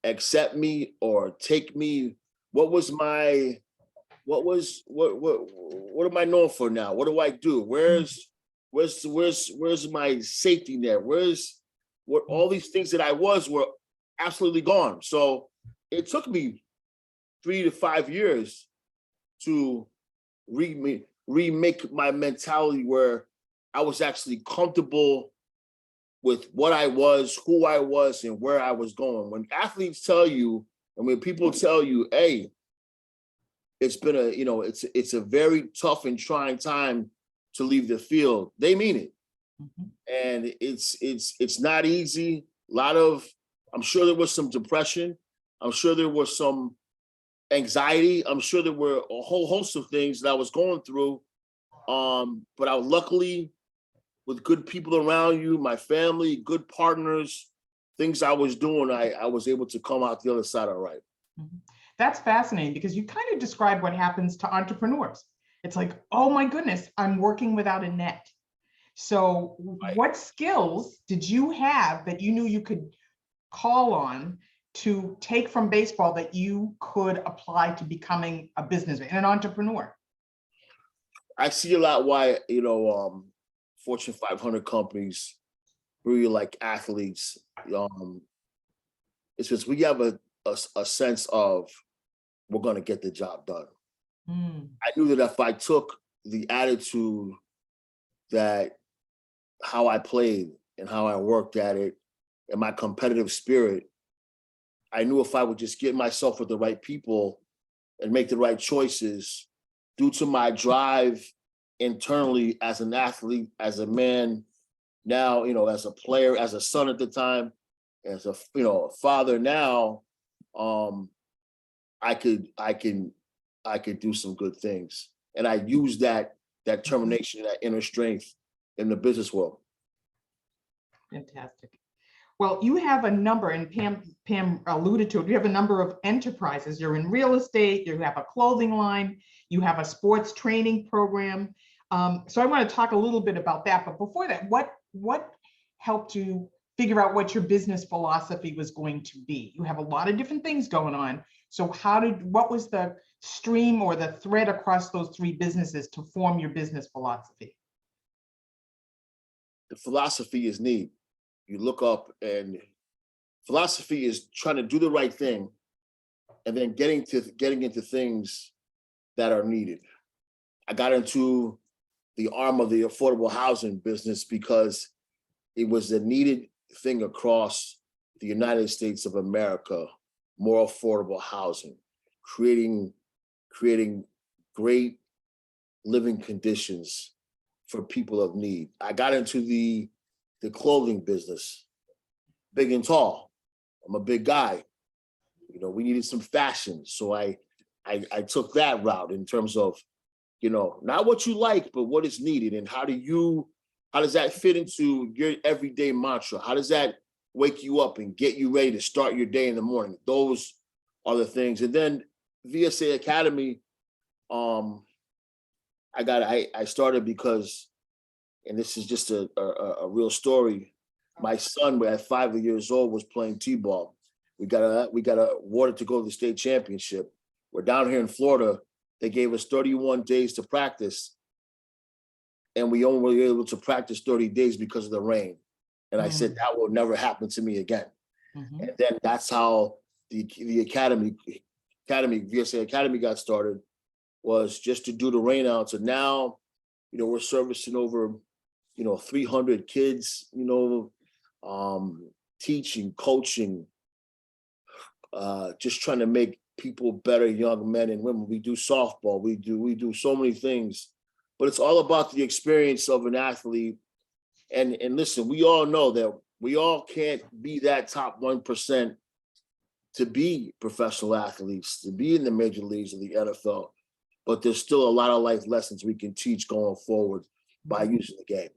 M: accept me or take me. What am I known for now? What do I do? Where's my safety net? What all these things that I was were absolutely gone. So it took me 3 to 5 years to remake my mentality where I was actually comfortable with what I was, who I was, and where I was going. When athletes tell you, and when people tell you, hey, it's been it's a very tough and trying time to leave the field, they mean it. And it's not easy. I'm sure there was some depression. I'm sure there was some anxiety. I'm sure there were a whole host of things that I was going through. But I was luckily, with good people around you, my family, good partners, things I was doing, I was able to come out the other side all right.
K: That's fascinating because you kind of describe what happens to entrepreneurs. It's like, oh my goodness, I'm working without a net. So what skills did you have that you knew you could call on to take from baseball that you could apply to becoming a businessman and an entrepreneur?
M: I see a lot why, Fortune 500 companies really like athletes. It's just we have a sense of we're going to get the job done. I knew that if I took the attitude that how I played and how I worked at it and my competitive spirit, I knew if I would just get myself with the right people and make the right choices due to my drive internally as an athlete, as a man, now, as a player, as a son at the time, as a father now, I could do some good things. And I use that determination, that inner strength in the business world.
K: Fantastic. Well, you have a number, and Pam alluded to it, you have a number of enterprises. You're in real estate, you have a clothing line, you have a sports training program. So I want to talk a little bit about that. But before that, what helped you figure out what your business philosophy was going to be? You have a lot of different things going on. So what was the stream or the thread across those three businesses to form your business philosophy?
M: The philosophy is neat. You look up, and philosophy is trying to do the right thing and then getting into things that are needed. I got into the arm of the affordable housing business because it was a needed thing across the United States of America, more affordable housing, creating great living conditions for people of need. I got into the clothing business, big and tall. I'm a big guy. We needed some fashion. So I took that route in terms of, not what you like, but what is needed. And how does that fit into your everyday mantra? How does that wake you up and get you ready to start your day in the morning? Those are the things. And then VSA Academy, I started because, and this is just a real story. My son, at 5 years old, was playing t-ball. We got awarded to go to the state championship. We're down here in Florida. They gave us 31 days to practice, and we only were able to practice 30 days because of the rain. And I said, that will never happen to me again. And then that's how the academy, VSA Academy got started, was just to do the rain outs. And now, we're servicing over, 300 kids, teaching, coaching, just trying to make people better, young men and women. We do softball, we do so many things, but it's all about the experience of an athlete. And listen, we all know that we all can't be that top 1% to be professional athletes, to be in the major leagues of the NFL, but there's still a lot of life lessons we can teach going forward by using the game.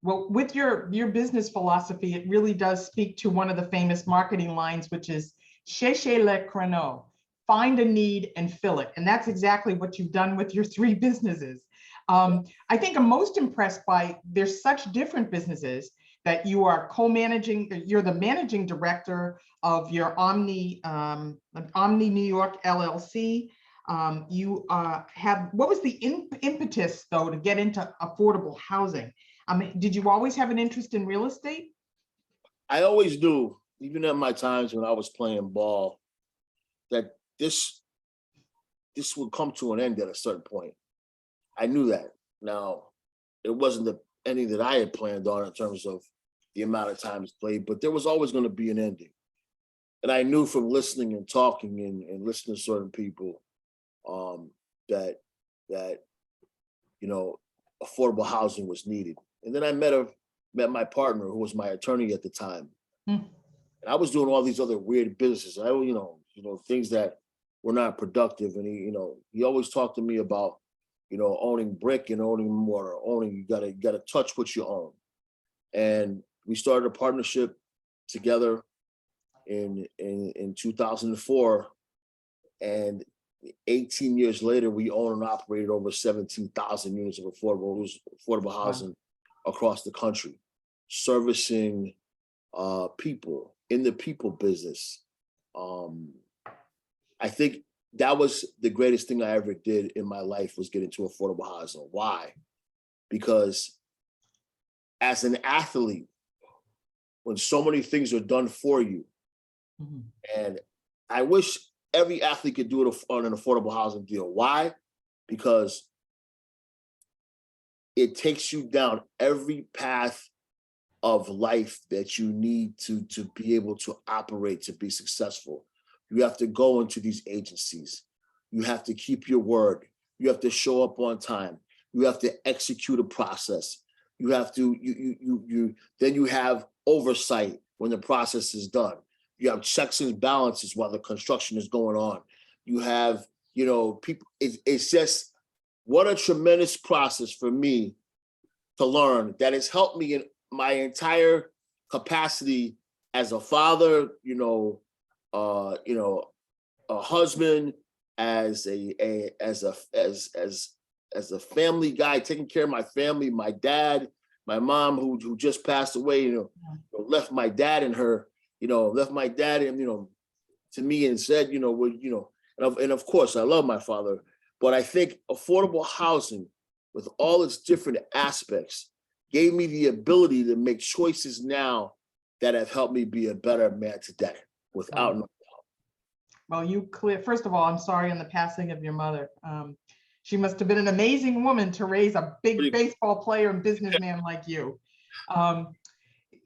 K: Well, with your business philosophy, it really does speak to one of the famous marketing lines, which is cherchez le créneau, find a need and fill it. And that's exactly what you've done with your three businesses. I think I'm most impressed by, there's such different businesses, that you are co-managing, you're the managing director of your Omni New York LLC. You have, what was the impetus though to get into affordable housing? I mean, did you always have an interest in real estate?
M: I always do, even at my times when I was playing ball, that this would come to an end at a certain point. I knew that. Now, it wasn't any that I had planned on in terms of the amount of times played, but there was always going to be an ending. And I knew from listening and talking and listening to certain people that you know, affordable housing was needed. And then I met my partner, who was my attorney at the time. And I was doing all these other weird businesses. You know, things that were not productive. And he always talked to me about, owning brick and owning mortar, you gotta touch what you own. And we started a partnership together in 2004. And 18 years later, we own and operated over 17,000 units of affordable housing across the country, servicing people in the people business. I think that was the greatest thing I ever did in my life, was get into affordable housing. Why? Because as an athlete, when so many things are done for you, and I wish every athlete could do it on an affordable housing deal. Why? Because it takes you down every path of life that you need to be able to operate, to be successful. You have to go into these agencies. You have to keep your word. You have to show up on time. You have to execute a process. You have to, then you have oversight when the process is done. You have checks and balances while the construction is going on. You have, people, it's just, what a tremendous process for me to learn that has helped me in my entire capacity as a father, a husband, as a family guy, taking care of my family, my dad, my mom who just passed away, left my dad and her, left my dad and, to me and said, and of course I love my father, but I think affordable housing with all its different aspects gave me the ability to make choices now that have helped me be a better man today without no doubt.
K: Well, first of all, I'm sorry on the passing of your mother. She must have been an amazing woman to raise a big baseball player and businessman like you.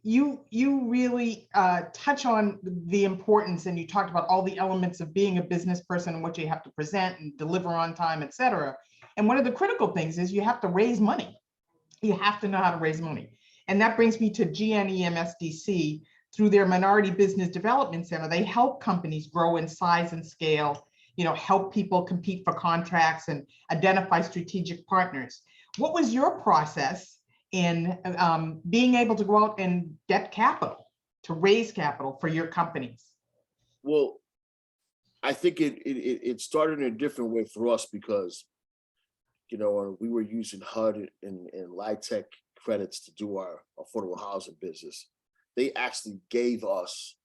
K: You really touch on the importance, and you talked about all the elements of being a business person and what you have to present and deliver on time, et cetera. And one of the critical things is you have to raise money. You have to know how to raise money. And that brings me to GNEMSDC. Through their Minority Business Development Center, they help companies grow in size and scale, help people compete for contracts and identify strategic partners. What was your process in being able to go out and get capital, to raise capital for your companies?
M: Well, I think it started in a different way for us because, we were using HUD and LIHTC credits to do our affordable housing business. They actually gave us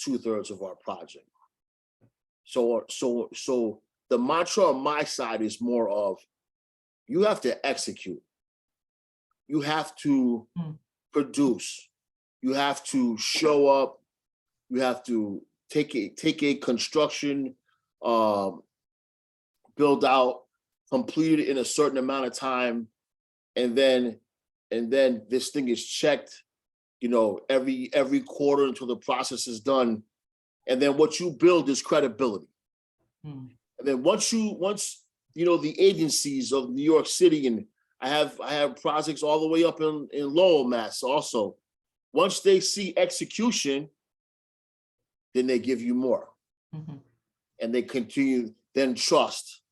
M: 2/3 of our project. So the mantra on my side is more of, you have to execute. You have to produce. You have to show up. You have to take a construction build out, complete it in a certain amount of time, and then this thing is checked, every quarter until the process is done. And then what you build is credibility. And then once the agencies of New York City, and I have projects all the way up in Lowell, Mass. Also, once they see execution, then they give you more, and they continue, then trust,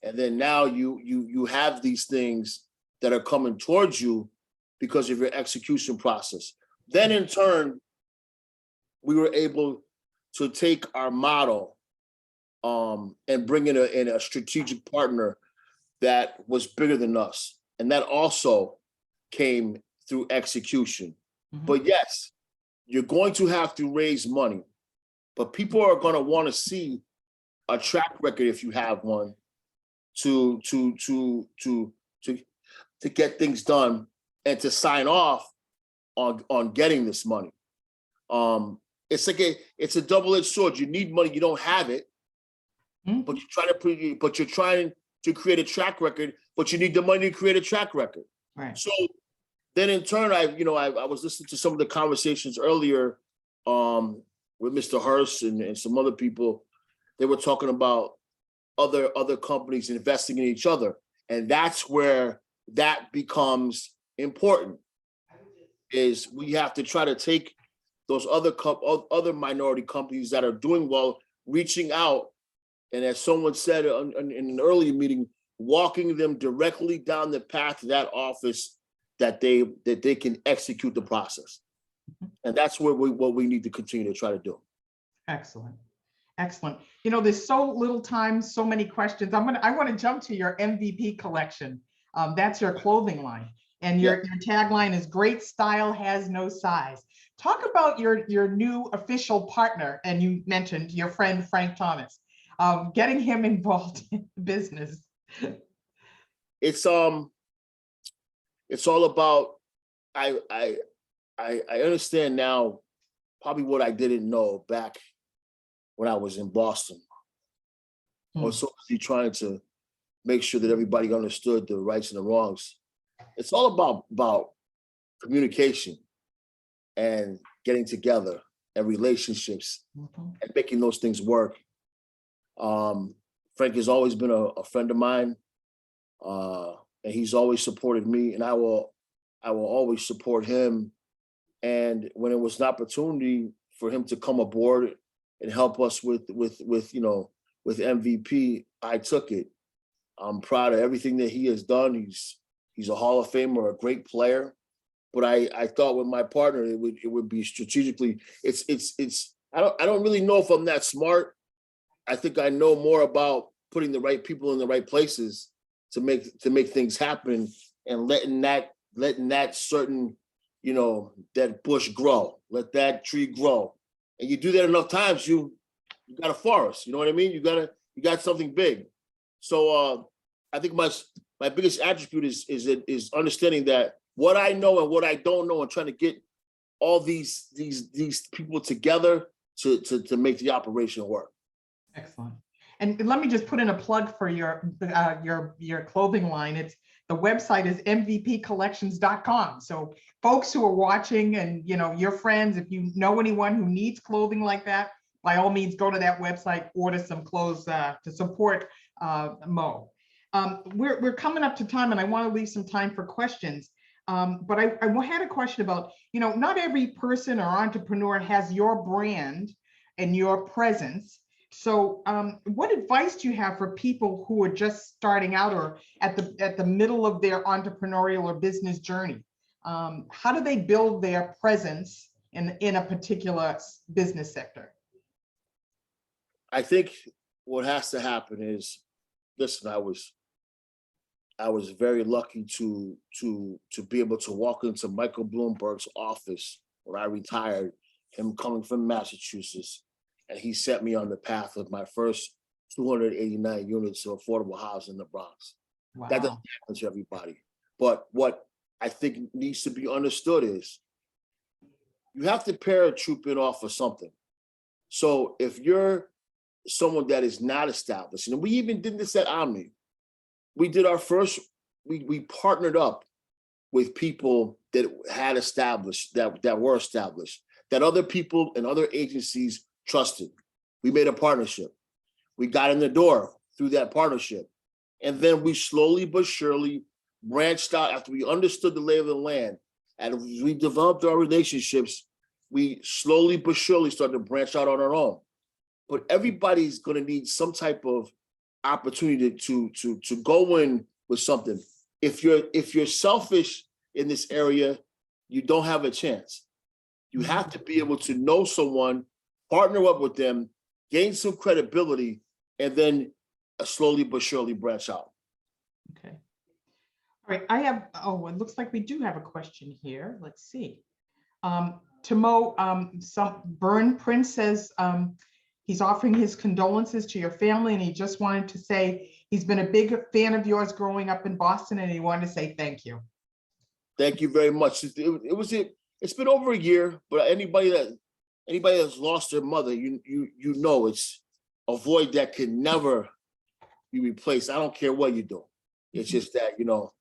M: and then now you have these things that are coming towards you because of your execution process. Then in turn, we were able to take our model and bring in a strategic partner that was bigger than us. And that also came through execution. But yes, you're going to have to raise money, but people are going to want to see a track record if you have one to get things done and to sign off on getting this money. It's like it's a double-edged sword. You need money, you don't have it, but you're trying to create a track record, but you need the money to create a track record.
K: Right.
M: So then in turn, I was listening to some of the conversations earlier with Mr. Hurst and some other people. They were talking about other companies investing in each other. And that's where that becomes important, is we have to try to take those other minority companies that are doing well, reaching out, and as someone said in an earlier meeting, walking them directly down the path to that office that they can execute the process. And that's what we need to continue to try to do.
K: Excellent. Excellent. You know, there's so little time, so many questions. I want to jump to your MVP collection. That's your clothing line. And your tagline is "Great style has no size." Talk about your new official partner, and you mentioned your friend Frank Thomas, getting him involved in business.
M: It's all about, I understand now probably what I didn't know back when I was in Boston. I was so busy trying to make sure that everybody understood the rights and the wrongs. It's all about communication and getting together and relationships and making those things work. Frank has always been a friend of mine, and he's always supported me, and I will always support him. And when it was an opportunity for him to come aboard and help us with MVP, I took it. I'm proud of everything that he has done. He's a Hall of Famer, a great player. But I thought with my partner, it would be strategically. I don't really know if I'm that smart. I think I know more about putting the right people in the right places to make things happen, and letting that certain, that bush grow, let that tree grow. And you do that enough times, you got a forest. You know what I mean? You got something big. So I think my biggest attribute is understanding that what I know and what I don't know, and trying to get all these people together to make the operation work.
K: Excellent. And let me just put in a plug for your clothing line. The website is mvpcollections.com. So folks who are watching, and your friends, if you know anyone who needs clothing like that, by all means, go to that website, order some clothes to support Mo. We're coming up to time, and I want to leave some time for questions. But I had a question about, not every person or entrepreneur has your brand and your presence. So what advice do you have for people who are just starting out or at the middle of their entrepreneurial or business journey? How do they build their presence in a particular business sector?
M: I think what has to happen is, listen, I was very lucky to be able to walk into Michael Bloomberg's office when I retired, him coming from Massachusetts, and he set me on the path of my first 289 units of affordable housing in the Bronx. Wow. That doesn't happen to everybody. But what I think needs to be understood is you have to paratroop off of something. So if you're someone that is not established, and we even did this at Omni, we did our first, we partnered up with people that had established, that were established, that other people and other agencies trusted. We made a partnership. We got in the door through that partnership. And then we slowly but surely branched out after we understood the lay of the land. And we developed our relationships. We slowly but surely started to branch out on our own. But everybody's going to need some type of opportunity to go in with something. If you're selfish in this area, you don't have a chance. You have to be able to know someone, partner up with them, gain some credibility, and then slowly but surely branch out.
K: Okay. All right. I have, it looks like we do have a question here. Let's see. To Mo, Burn Prince says he's offering his condolences to your family, and he just wanted to say he's been a big fan of yours growing up in Boston, and he wanted to say thank you.
M: Thank you very much. It's been over a year, but anybody that's lost their mother, you know, it's a void that can never be replaced. I don't care what you do. It's just that, you know,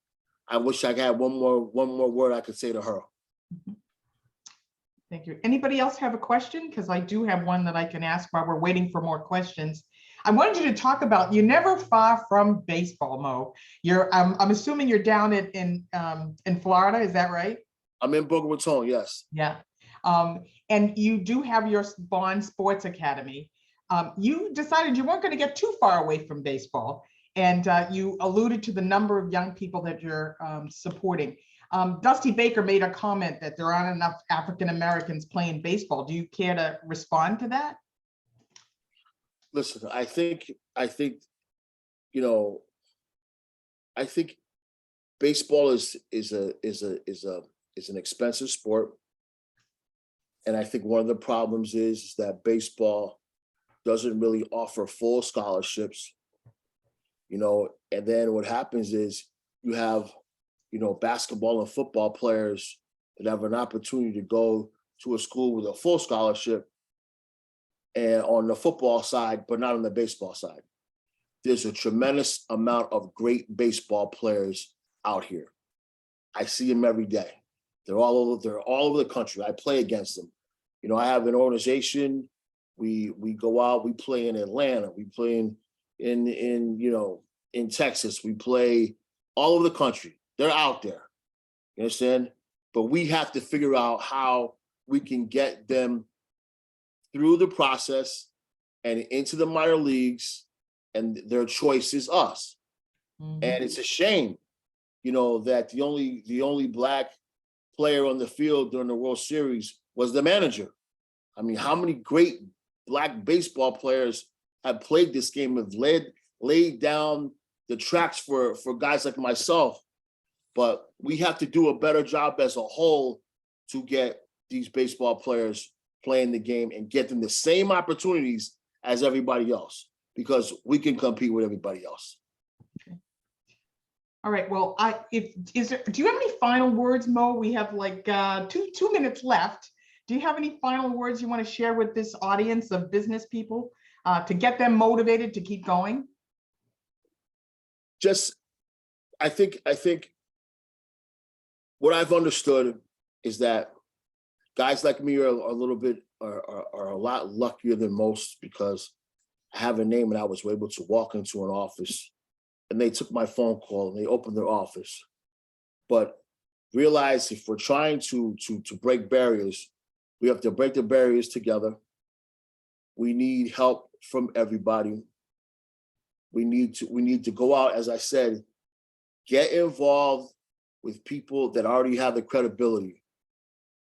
M: I wish I had one more word I could say to her.
K: Thank you. Anybody else have a question? Because I do have one that I can ask while we're waiting for more questions. I wanted you to talk about, you're never far from baseball, Mo. I'm assuming you're down in Florida, is that right?
M: I'm in Boca Raton, yes.
K: Yeah. And you do have your Bond Sports Academy. You decided you weren't going to get too far away from baseball, and you alluded to the number of young people that you're supporting. Dusty Baker made a comment that there aren't enough African Americans playing baseball. Do you care to respond to that?
M: Listen, I think, you know, I think baseball is an expensive sport. And I think one of the problems is that baseball doesn't really offer full scholarships, you know, and then what happens is you have, you know, basketball and football players that have an opportunity to go to a school with a full scholarship and on the football side, but not on the baseball side. There's a tremendous amount of great baseball players out here. I see them every day. They're all over the country. I play against them. You know, I have an organization. We go out, we play in Atlanta, we play in Texas, we play all over the country. They're out there. You understand? But we have to figure out how we can get them through the process and into the minor leagues, and their choice is us. Mm-hmm. And it's a shame, you know, that the only Black player on the field during the World Series was the manager. I mean, how many great Black baseball players have played this game, have laid down the tracks for guys like myself? But we have to do a better job as a whole to get these baseball players playing the game and get them the same opportunities as everybody else, because we can compete with everybody else.
K: Okay. All right. Well, do you have any final words, Mo? We have like 2 minutes left. Do you have any final words you want to share with this audience of business people to get them motivated to keep going?
M: Just, I think what I've understood is that guys like me are a lot luckier than most, because I have a name and I was able to walk into an office and they took my phone call and they opened their office. But realize if we're trying to break barriers, we have to break the barriers together. We need help from everybody. We need to go out, as I said, get involved with people that already have the credibility.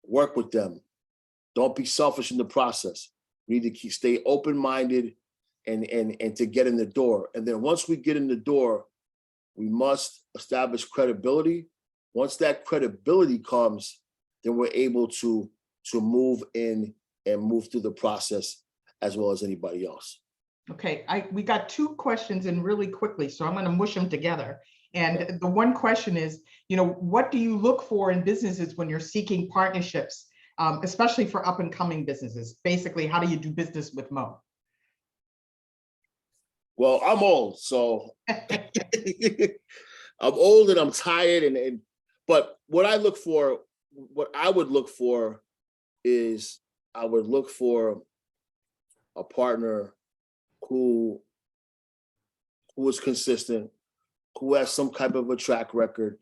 M: Work with them. Don't be selfish in the process. We need to stay open-minded and to get in the door. And then once we get in the door, we must establish credibility. Once that credibility comes, then we're able to move in and move through the process as well as anybody else.
K: Okay, we got 2 questions in really quickly, so I'm going to mush them together. And the one question is, you know, what do you look for in businesses when you're seeking partnerships, especially for up and coming businesses? Basically, how do you do business with Mo?
M: Well, I'm old, so I'm old and I'm tired, but what I would look for is I would look for a partner who is consistent, who has some type of a track record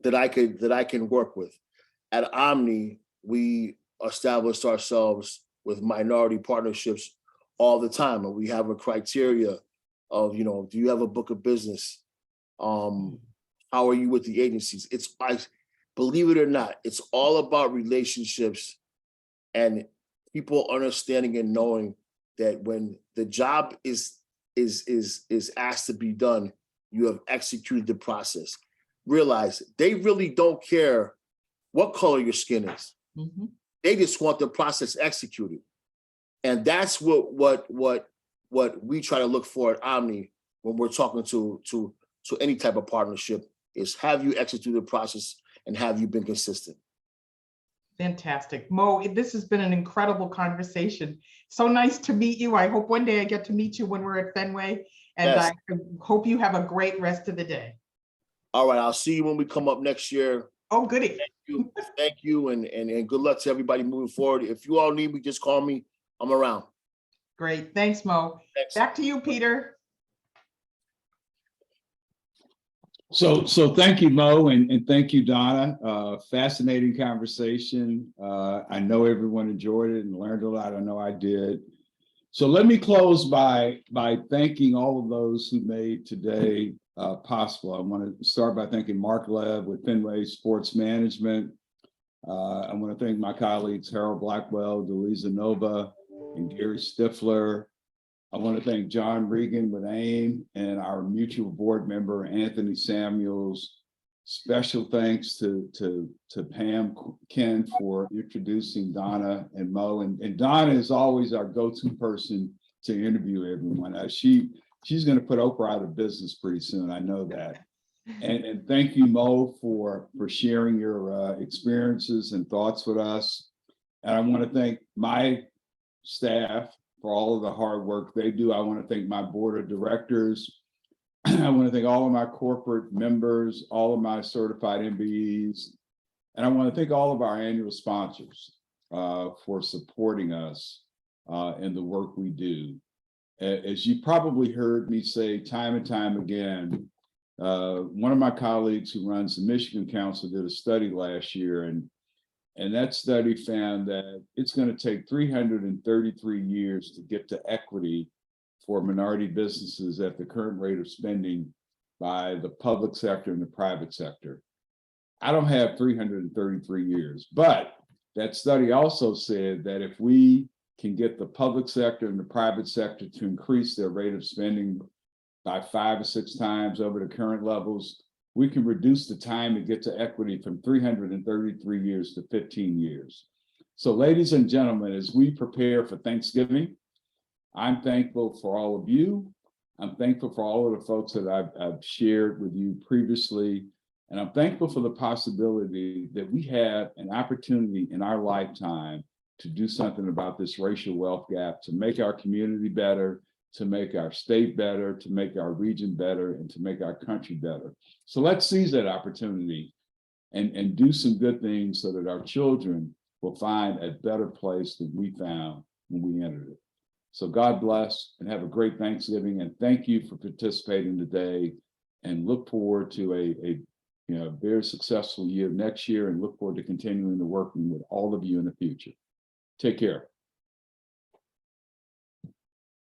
M: that I can work with. At Omni, we established ourselves with minority partnerships all the time, and we have a criteria of, you know, do you have a book of business? How are you with the agencies? Believe it or not, it's all about relationships and people understanding and knowing that when the job is asked to be done, you have executed the process. Realize they really don't care what color your skin is.
K: Mhm.
M: They just want the process executed. And that's what we try to look for at Omni when we're talking to any type of partnership, is have you executed the process and have you been consistent?
K: Fantastic. Mo, this has been an incredible conversation. So nice to meet you. I hope one day I get to meet you when we're at Fenway. And
M: Yes.
K: I hope you have a great rest of the day.
M: All right, I'll see you when we come up next year.
K: Oh, goody.
M: Thank you, and good luck to everybody moving forward. If you all need me, just call me. I'm around.
K: Great. Thanks, Mo.
M: Thanks.
K: Back to you, Peter.
B: So thank you, Mo, and thank you, Donna. Fascinating conversation. I know everyone enjoyed it and learned a lot. I know I did. So let me close by thanking all of those who made today possible. I want to start by thanking Mark Lev with Fenway Sports Management. I want to thank my colleagues Harold Blackwell, Delisa Nova, and Gary Stifler. I want to thank John Regan with AIM and our mutual board member, Anthony Samuels. Special thanks to Pam Ken for introducing Donna and Mo. And Donna is always our go-to person to interview everyone. She's going to put Oprah out of business pretty soon. I know that. And thank you, Mo, for sharing your experiences and thoughts with us. And I want to thank my staff for all of the hard work they do. I want to thank my board of directors. I want to thank all of my corporate members, all of my certified MBEs, and I want to thank all of our annual sponsors for supporting us in the work we do. As you probably heard me say time and time again, one of my colleagues who runs the Michigan Council did a study last year, and that study found that it's going to take 333 years to get to equity for minority businesses at the current rate of spending by the public sector and the private sector. I don't have 333 years, but that study also said that if we can get the public sector and the private sector to increase their rate of spending by 5 or 6 times over the current levels, we can reduce the time to get to equity from 333 years to 15 years. So ladies and gentlemen, as we prepare for Thanksgiving, I'm thankful for all of you. I'm thankful for all of the folks that I've shared with you previously. And I'm thankful for the possibility that we have an opportunity in our lifetime to do something about this racial wealth gap, to make our community better, to make our state better, to make our region better, and to make our country better. So let's seize that opportunity and do some good things so that our children will find a better place than we found when we entered it. So God bless and have a great Thanksgiving, and thank you for participating today, and look forward to a very successful year next year, and look forward to continuing to working with all of you in the future. Take care.